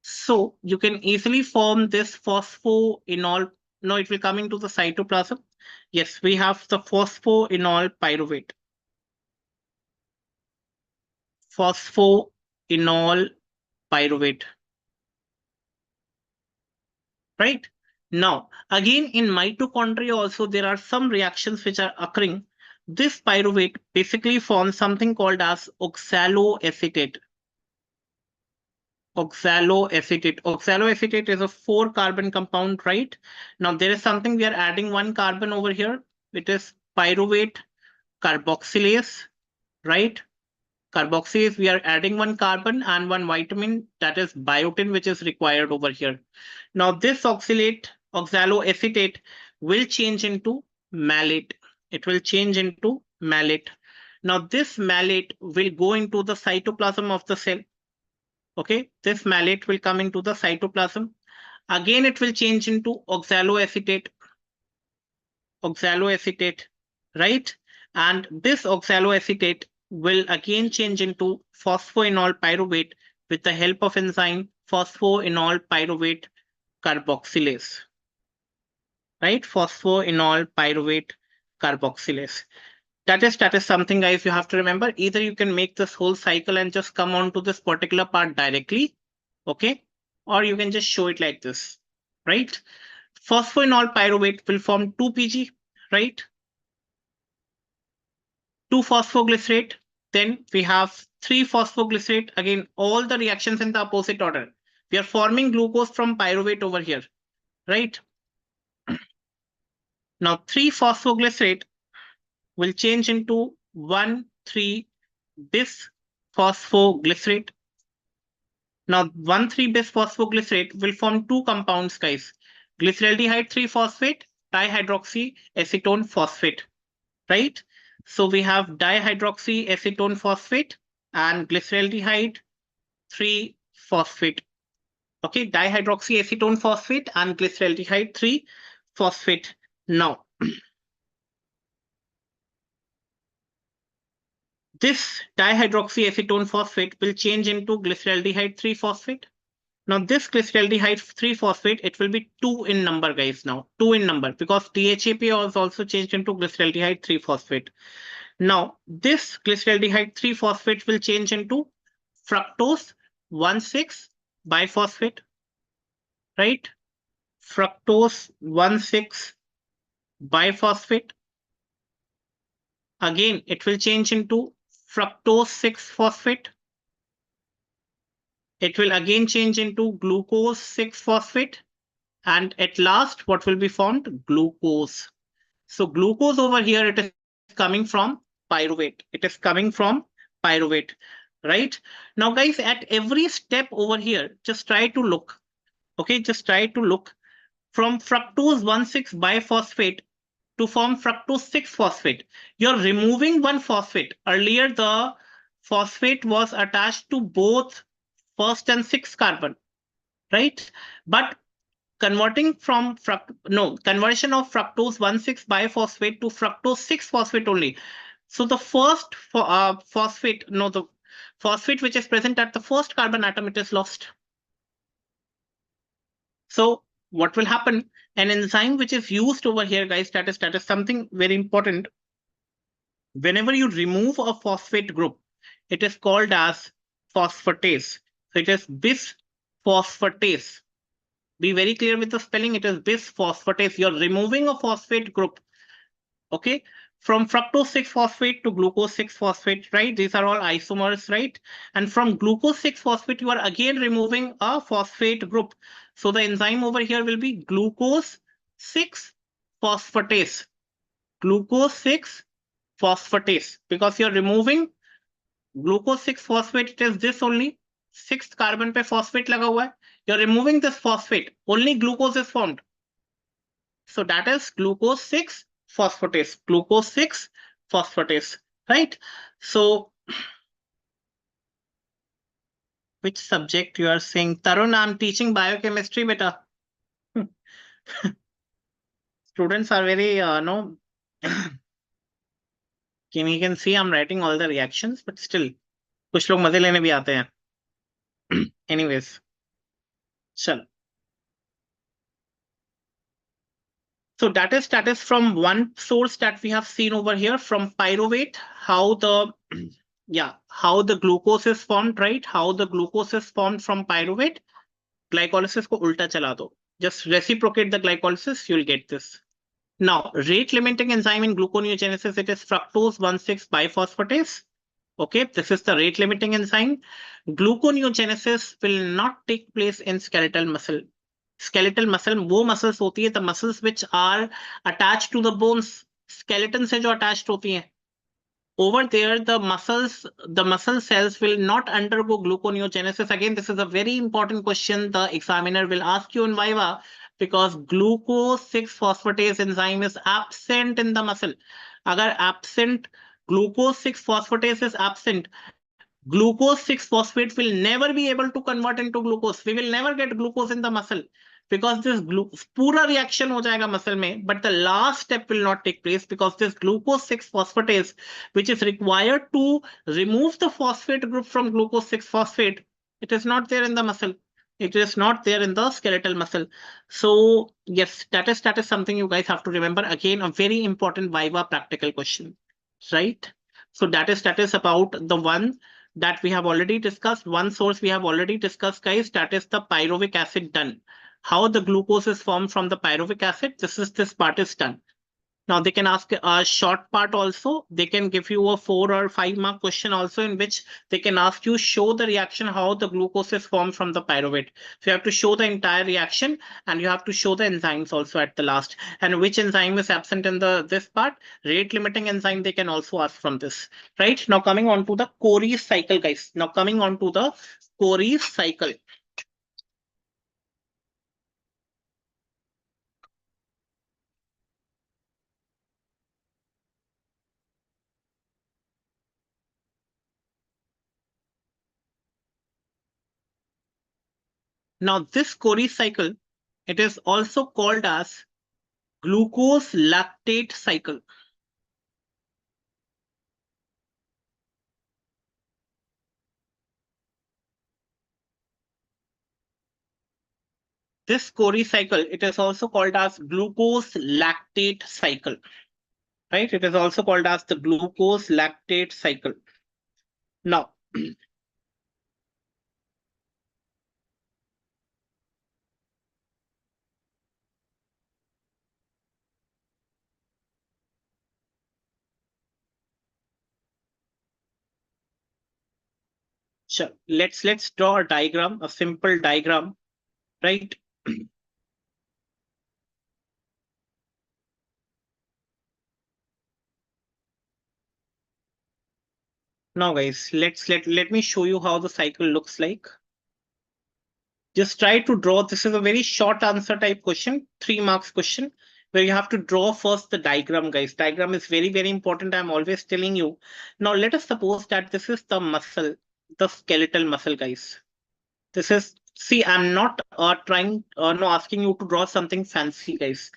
So you can easily form this phosphoenol. No, it will come into the cytoplasm. Yes, we have the phosphoenol pyruvate. Phosphoenol pyruvate. Right? Now, again, in mitochondria also, there are some reactions which are occurring. This pyruvate basically forms something called as oxaloacetate. Oxaloacetate. Oxaloacetate is a 4-carbon compound, right? Now, there is something we are adding 1 carbon over here. It is pyruvate carboxylase, right? Carboxylase, we are adding 1 carbon and 1 vitamin, that is biotin, which is required over here. Now, this oxaloacetate will change into malate. It will change into malate. Now, this malate will go into the cytoplasm of the cell. Okay, this malate will come into the cytoplasm. Again, it will change into oxaloacetate, right? And this oxaloacetate will again change into phosphoenol pyruvate with the help of enzyme phosphoenol pyruvate carboxylase, right? Phosphoenol pyruvate carboxylase. That is something, guys, you have to remember. Either you can make this whole cycle and just come on to this particular part directly, okay? Or you can just show it like this, right? Phosphoenol pyruvate will form 2PG, right? 2-phosphoglycerate. Then we have 3-phosphoglycerate. Again, all the reactions in the opposite order. We are forming glucose from pyruvate over here, right? Now, 3-phosphoglycerate will change into 1,3-bisphosphoglycerate. Now, 1,3-bisphosphoglycerate will form 2 compounds, guys. Glyceraldehyde 3-phosphate, dihydroxyacetone phosphate, right? So we have dihydroxyacetone phosphate and glyceraldehyde 3-phosphate. Okay, dihydroxyacetone phosphate and glyceraldehyde 3-phosphate. Now, this dihydroxyacetone phosphate will change into glyceraldehyde 3-phosphate. Now, this glyceraldehyde 3-phosphate, it will be 2 in number, guys. Now, 2 in number because DHAP was also changed into glyceraldehyde 3-phosphate. Now, this glyceraldehyde 3-phosphate will change into fructose 1,6 biphosphate, right? Fructose 1,6 biphosphate. Again, it will change into fructose 6-phosphate. It will again change into glucose 6-phosphate. And at last, what will be formed? Glucose. So glucose over here, it is coming from pyruvate. It is coming from pyruvate, right? Now, guys, at every step over here, just try to look. Okay, just try to look from fructose 1,6 biphosphate to form fructose 6-phosphate. You're removing 1 phosphate. Earlier, the phosphate was attached to both first and 6th carbon, right? But conversion of fructose 1,6 biphosphate to fructose 6-phosphate only. So the first phosphate, no, the phosphate which is present at the first carbon atom, it is lost. So what will happen? An enzyme which is used over here, guys, that is something very important. Whenever you remove a phosphate group, it is called as phosphatase. So it is bisphosphatase. Be very clear with the spelling. It is bisphosphatase. You're removing a phosphate group. Okay. From fructose 6-phosphate to glucose 6-phosphate, right? These are all isomers, right? And from glucose 6-phosphate, you are again removing a phosphate group. So the enzyme over here will be glucose 6-phosphatase. Glucose 6-phosphatase. Because you're removing glucose 6-phosphate, it is this only. 6th carbon पे phosphate लगा हुआ है. You're removing this phosphate. Only glucose is formed. So that is glucose 6-phosphatase. Glucose 6-phosphatase, right? So which subject you are saying? Tarun, I'm teaching biochemistry, beta. Students are very, no. You can see I'm writing all the reactions, but still, कुछ लोग मजे लेने भी आते हैं. Anyways, चल. So that is from one source that we have seen over here from pyruvate, how the how the glucose is formed, right? How the glucose is formed from pyruvate. Glycolysis को उल्टा चला दो. Just reciprocate the glycolysis, you'll get this. Now, rate limiting enzyme in gluconeogenesis, it is fructose 1,6 biphosphatase. Okay, this is the rate limiting enzyme. Gluconeogenesis will not take place in skeletal muscle. Skeletal muscle वो muscles होती है, the muscles which are attached to the bones, skeleton से जो attached होती हैं. Over there, the muscle cells will not undergo gluconeogenesis. Again, this is a very important question the examiner will ask you in Viva, because glucose 6 phosphatase enzyme is absent in the muscle. Agar absent, glucose 6 phosphatase is absent, glucose 6 phosphate will never be able to convert into glucose. We will never get glucose in the muscle, because this pura reaction ho jayega muscle mein, but the last step will not take place, because this glucose 6 phosphatase, which is required to remove the phosphate group from glucose 6 phosphate, it is not there in the muscle. It is not there in the skeletal muscle. So yes, that is something you guys have to remember. Again, a very important Viva practical question, right? So that is about the one that we have already discussed. One source we have already discussed, guys, that is the pyruvic acid done. How the glucose is formed from the pyruvic acid. This part is done. Now they can ask a short part also. They can give you a 4 or 5 mark question also, in which they can ask you show the reaction how the glucose is formed from the pyruvate. So you have to show the entire reaction, and you have to show the enzymes also at the last. And which enzyme is absent in this part? Rate limiting enzyme they can also ask from this. Right? Now coming on to the Corey's cycle, guys. Now coming on to the Corey's cycle. Now this Corey's cycle, it is also called as glucose lactate cycle. This Corey cycle, it is also called as glucose lactate cycle, right? It is also called as the glucose lactate cycle. Now, sure, let's draw a diagram, a simple diagram, right? Now, guys, let me show you how the cycle looks like. Just try to draw. This is a very short answer type question, 3 marks question, where you have to draw first the diagram, guys. Diagram is very, very important. I'm always telling you. Now, let us suppose that this is the muscle, the skeletal muscle, guys. This is, see, I'm not no, asking you to draw something fancy, guys.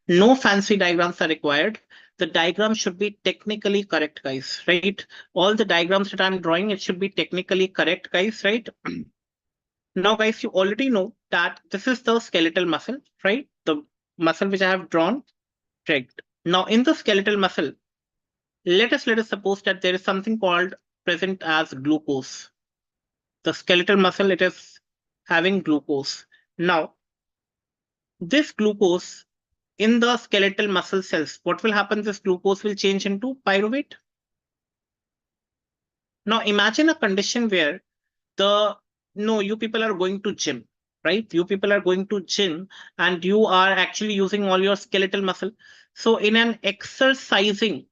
No fancy diagrams are required. The diagram should be technically correct, guys, right? All the diagrams that I'm drawing, it should be technically correct, guys, right? Now, guys, you already know that this is the skeletal muscle, right? The muscle which I have drawn, right? Now, in the skeletal muscle, let us suppose that there is something called present as glucose. The skeletal muscle, it is having glucose. Now, this glucose in the skeletal muscle cells, what will happen? This glucose will change into pyruvate. Now, imagine a condition where you people are going to gym, right? You people are going to gym and you are actually using all your skeletal muscle. So in an exercising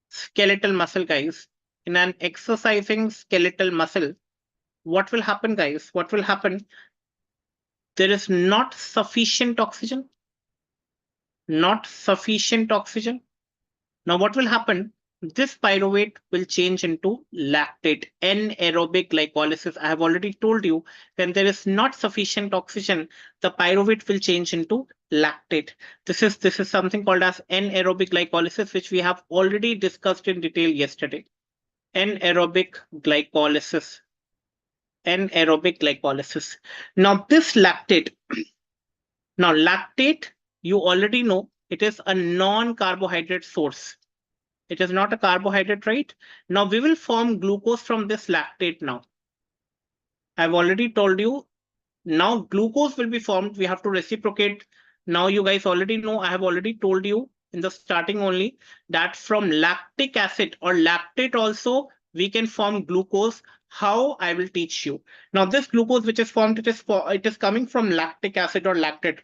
skeletal muscle, guys, in an exercising skeletal muscle, what will happen, guys? What will happen? There is not sufficient oxygen. Not sufficient oxygen. Now what will happen? This pyruvate will change into lactate, anaerobic glycolysis. I have already told you, when there is not sufficient oxygen, the pyruvate will change into lactate. This is something called as anaerobic glycolysis, which we have already discussed in detail yesterday. Anaerobic glycolysis. Anaerobic glycolysis. Now this lactate, you already know it is a non-carbohydrate source. It is not a carbohydrate, right? Now we will form glucose from this lactate now. I've already told you Now glucose will be formed. We have to reciprocate. Now you guys already know, I have already told you in the starting only that from lactic acid or lactate also we can form glucose. How? I will teach you. Now this glucose which is formed, it is coming from lactic acid or lactate.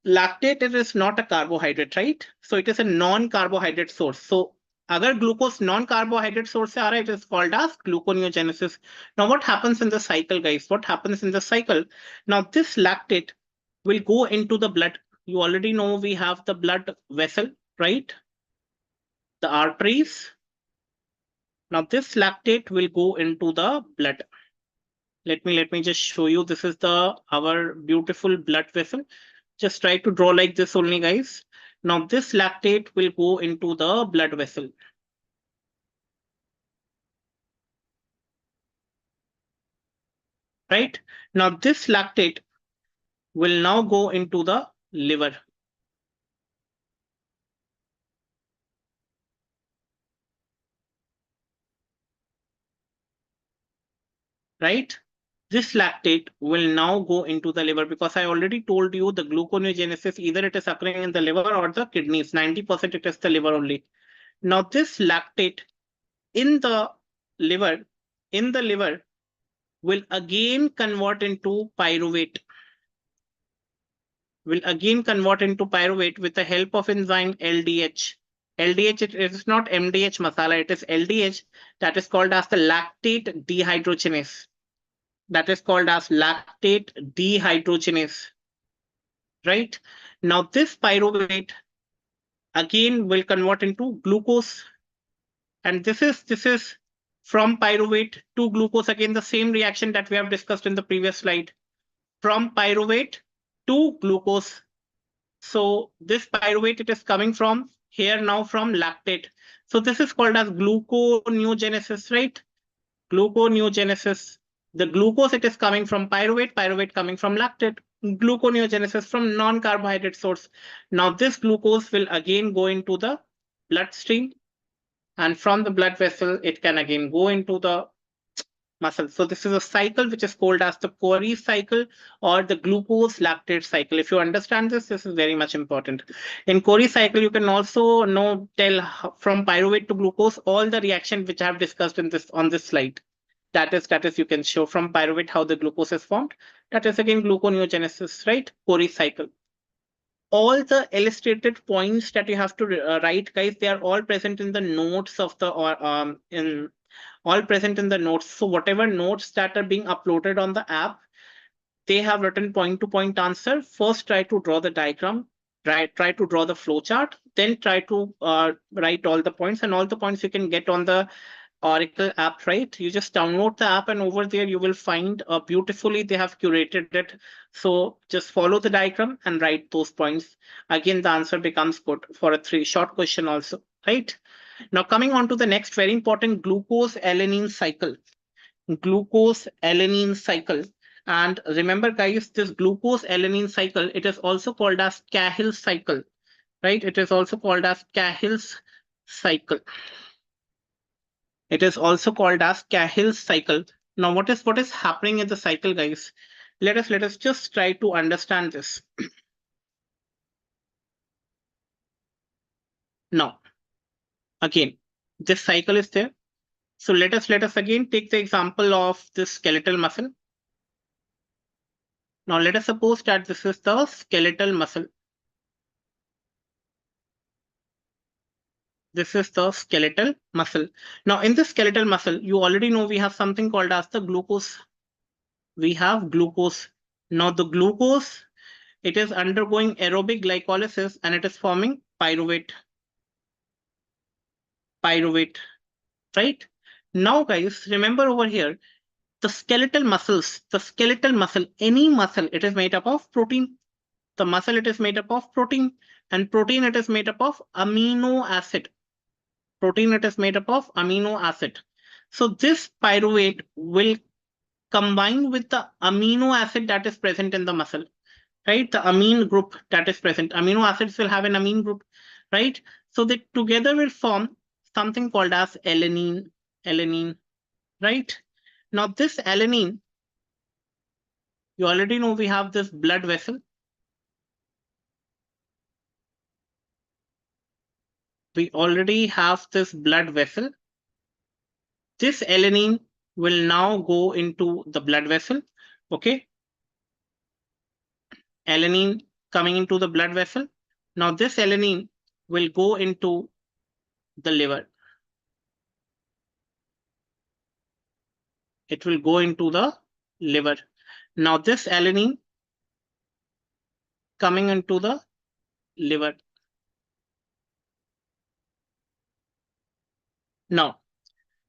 Lactate is not a carbohydrate, right? So it is a non-carbohydrate source. So agar glucose non-carbohydrate source se aa raha hai, it is called as gluconeogenesis. Now what happens in the cycle, guys? What happens in the cycle? Now this lactate will go into the blood. You already know we have the blood vessel, right? The arteries. Now this lactate will go into the blood. Let me just show you. This is the our beautiful blood vessel. Just try to draw like this only, guys. Now this lactate will go into the blood vessel. Right? Now this lactate will now go into the liver. Right? This lactate will now go into the liver because I already told you the gluconeogenesis, either it is occurring in the liver or the kidneys. 90% it is the liver only. Now this lactate in the liver, in the liver will again convert into pyruvate. Will again convert into pyruvate with the help of enzyme LDH. LDH, it is not MDH masala, it is LDH, that is called as the lactate dehydrogenase. That is called as lactate dehydrogenase. Right? Now this pyruvate again will convert into glucose. And this is from pyruvate to glucose, again the same reaction that we have discussed in the previous slide. From pyruvate to glucose. So this pyruvate, it is coming from here now from lactate. So this is called as gluconeogenesis, right? Gluconeogenesis. The glucose, it is coming from pyruvate, pyruvate coming from lactate. Gluconeogenesis from non-carbohydrate source. Now this glucose will again go into the bloodstream, and from the blood vessel, it can again go into the muscle. So this is a cycle which is called as the Cori cycle or the glucose lactate cycle. If you understand this, this is very much important. In Cori cycle, you can also know from pyruvate to glucose all the reaction which I have discussed in this on this slide. That is you can show from pyruvate how the glucose is formed. That is again gluconeogenesis, right? Cori cycle. All the illustrated points that you have to write, guys, they are all present in the notes of the or in all present in the notes. So whatever notes that are being uploaded on the app, they have written point to point answer. First, try to draw the diagram, try to draw the flow chart, then try to write all the points, and all the points you can get on the Oracle app, right? You just download the app and over there you will find beautifully they have curated it. So just follow the diagram and write those points. Again, the answer becomes good for a 3 short question also, right? Now coming on to the next very important glucose alanine cycle. Glucose alanine cycle. And remember guys, this glucose alanine cycle, it is also called as Cahill's cycle, right? It is also called as Cahill's cycle. It is also called as Cahill's cycle. Now what is happening in the cycle, guys? Let us just try to understand this. Now, again, this cycle is there. So let us again take the example of this skeletal muscle. Now let us suppose that this is the skeletal muscle. This is the skeletal muscle. Now in the skeletal muscle, you already know we have something called as the glucose. We have glucose. Now the glucose, it is undergoing aerobic glycolysis and it is forming pyruvate. Pyruvate, right? Now guys, remember over here, the skeletal muscles, any muscle, it is made up of protein. The muscle, it is made up of protein, and protein, it is made up of amino acid. Protein, it is made up of amino acid. So this pyruvate will combine with the amino acid that is present in the muscle, right? The amine group that is present. Amino acids will have an amine group, right? So they together will form something called as alanine, right? Now this alanine, You already know we have this blood vessel. We already have this blood vessel. This alanine will now go into the blood vessel. Okay. Alanine coming into the blood vessel. Now this alanine will go into the liver. It will go into the liver. Now this alanine coming into the liver. Now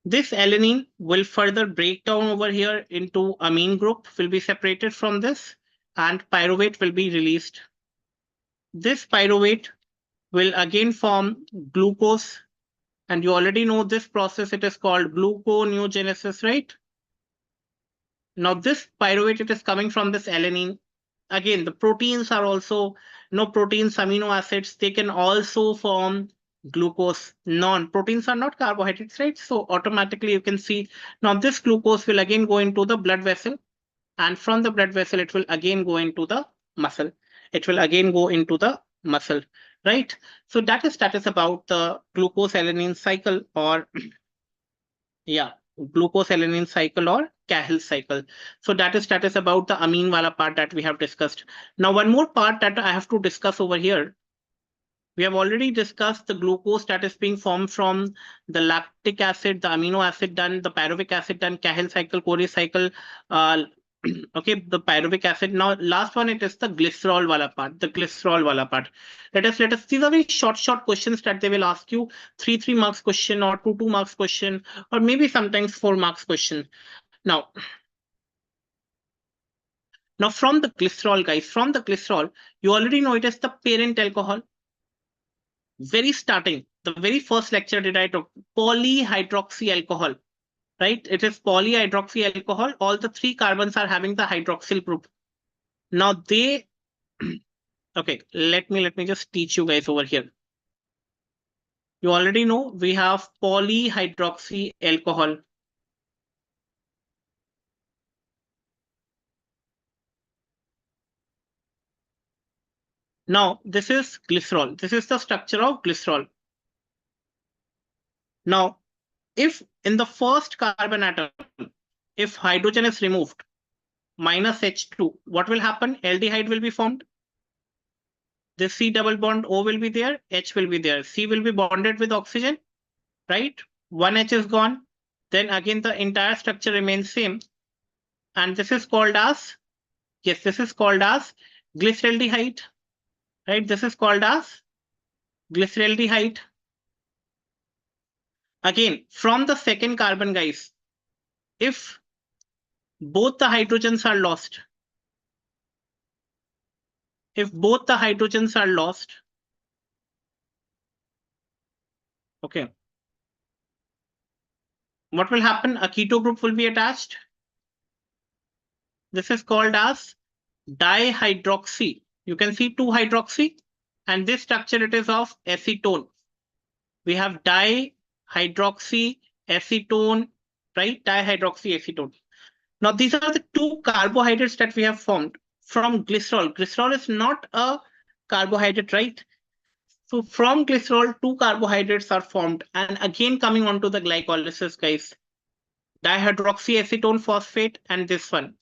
this alanine will further break down over here into amine group, will be separated from this, and pyruvate will be released. This pyruvate will again form glucose, and you already know this process, it is called gluconeogenesis, right? Now this pyruvate, it is coming from this alanine. Again, the proteins are also, no proteins, amino acids, they can also form glucose. Non-proteins are not carbohydrates, right? So automatically you can see now this glucose will again go into the blood vessel, and from the blood vessel, it will again go into the muscle. It will again go into the muscle, right? So that is about the glucose alanine cycle, or yeah, glucose alanine cycle or Cahill cycle. So that is about the amine wala part that we have discussed. Now one more part that I have to discuss over here. We have already discussed the glucose that is being formed from the lactic acid, the amino acid done, the pyruvic acid done, Cahill cycle, Cori cycle. Okay, the pyruvic acid. Now last one, it is the glycerol wala part. The glycerol wala part. Let us. These are very short questions that they will ask you. 3 marks question or 2 marks question, or maybe sometimes 4 marks question. Now from the glycerol, guys, from the glycerol, you already know it is the parent alcohol. Very starting, the very first lecture did I talk polyhydroxy alcohol, right? It is polyhydroxy alcohol. All the 3 carbons are having the hydroxyl group. Now they, okay, let me just teach you guys over here. You already know we have polyhydroxy alcohol. Now this is glycerol. This is the structure of glycerol. Now, if in the first carbon atom, if hydrogen is removed, minus H2, what will happen? Aldehyde will be formed. This C double bond O will be there, H will be there. C will be bonded with oxygen, right? One H is gone. Then again, the entire structure remains same. And this is called as, yes, this is called as glyceraldehyde, right? This is called as glyceraldehyde. Again, from the second carbon, guys, if both the hydrogens are lost, okay, what will happen? A keto group will be attached. This is called as dihydroxy. You can see 2-hydroxy, and this structure it is of acetone. We have dihydroxy acetone, right? Dihydroxy acetone. Now these are the 2 carbohydrates that we have formed from glycerol. Glycerol is not a carbohydrate, right? So from glycerol, 2 carbohydrates are formed. And again, coming on to the glycolysis, guys, dihydroxyacetone phosphate and this one.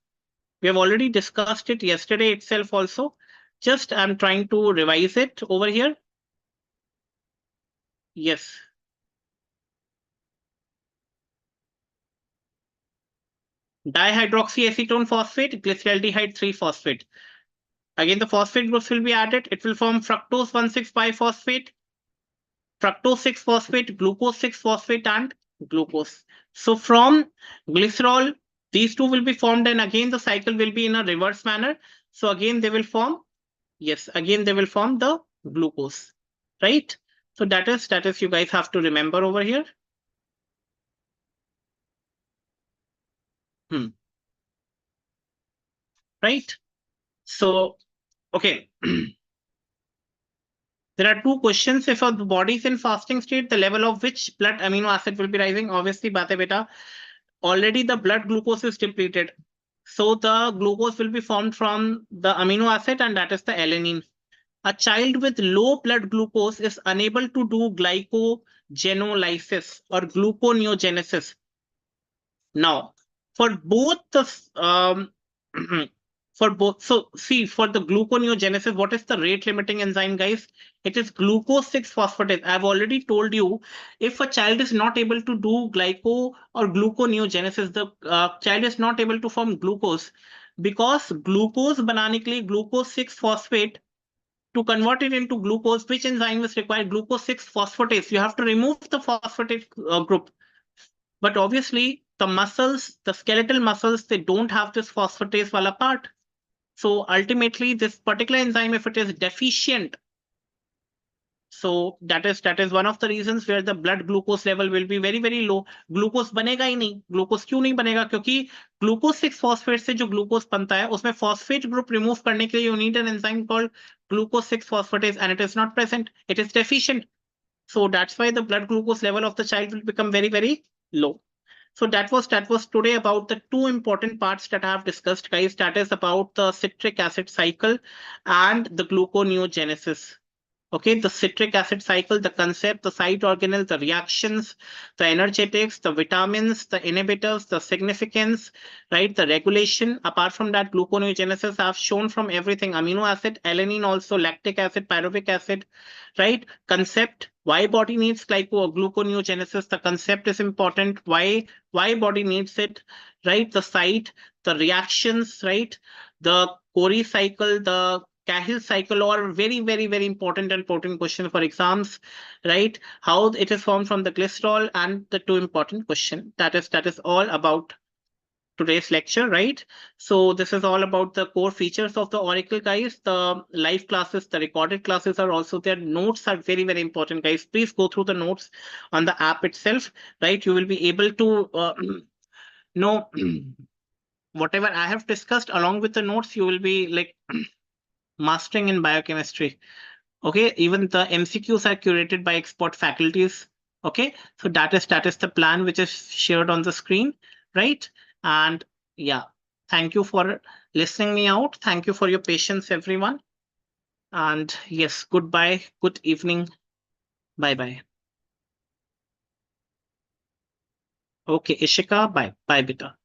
We have already discussed it yesterday itself also. Just I'm trying to revise it over here. Yes. Dihydroxyacetone phosphate, glyceraldehyde 3-phosphate. Again, the phosphate groups will be added. It will form fructose 1,6-biphosphate, fructose 6-phosphate, glucose 6-phosphate, and glucose. So from glycerol, these 2 will be formed, and again the cycle will be in a reverse manner. So again they will form, yes, again they will form the glucose, right? So that is you guys have to remember over here. Right? So, okay. There are 2 questions. If a body is in fasting state, the level of which blood amino acid will be rising? Obviously, bata beta, already the blood glucose is depleted. So the glucose will be formed from the amino acid, and that is the alanine. A child with low blood glucose is unable to do glycogenolysis or gluconeogenesis. Now, for both the for both, so see, for the gluconeogenesis, what is the rate limiting enzyme, guys? It is glucose 6 phosphatase. I've already told you, if a child is not able to do glyco or gluconeogenesis, the child is not able to form glucose, because glucose बनाने के लिए glucose 6 phosphate, to convert it into glucose, which enzyme is required? Glucose 6 phosphatase. You have to remove the phosphatase group. But obviously, the muscles, the skeletal muscles, they don't have this phosphatase wala part. So ultimately, this particular enzyme, if it is deficient, so that is one of the reasons where the blood glucose level will be very very low. Glucose बनेगा ही नहीं. Glucose क्यों नहीं बनेगा? क्योंकि glucose 6 phosphate से जो glucose बनता है, उसमें phosphate group remove करने के लिए you need an enzyme called glucose 6 phosphatase, and it is not present. It is deficient. So that's why the blood glucose level of the child will become very very low. So that was today about the two important parts that I have discussed, guys. That is about the citric acid cycle and the gluconeogenesis. Okay, the citric acid cycle, the concept, the site organelle, the reactions, the energetics, the vitamins, the inhibitors, the significance, right? The regulation. Apart from that, gluconeogenesis I've shown from everything: amino acid, alanine, also lactic acid, pyruvic acid, right? Concept, why body needs gluconeogenesis. The concept is important. Why body needs it, right? The site, the reactions, right? The Cori cycle, the Cahill cycle, or very, very, very important and potent question for exams, right? How it is formed from the glycerol, and the two important question. That is all about today's lecture, right? So this is all about the core features of the Oracle, guys. The live classes, the recorded classes are also there. Notes are very, very important, guys. Please go through the notes on the app itself, right? You will be able to know whatever I have discussed along with the notes. You will be like mastering in biochemistry. Okay, even the MCQs are curated by expert faculties. Okay, so that is the plan which is shared on the screen, right? And yeah, thank you for listening me out. Thank you for your patience, everyone. And yes, goodbye, good evening, bye bye. Okay, Ishika, bye bye, beta.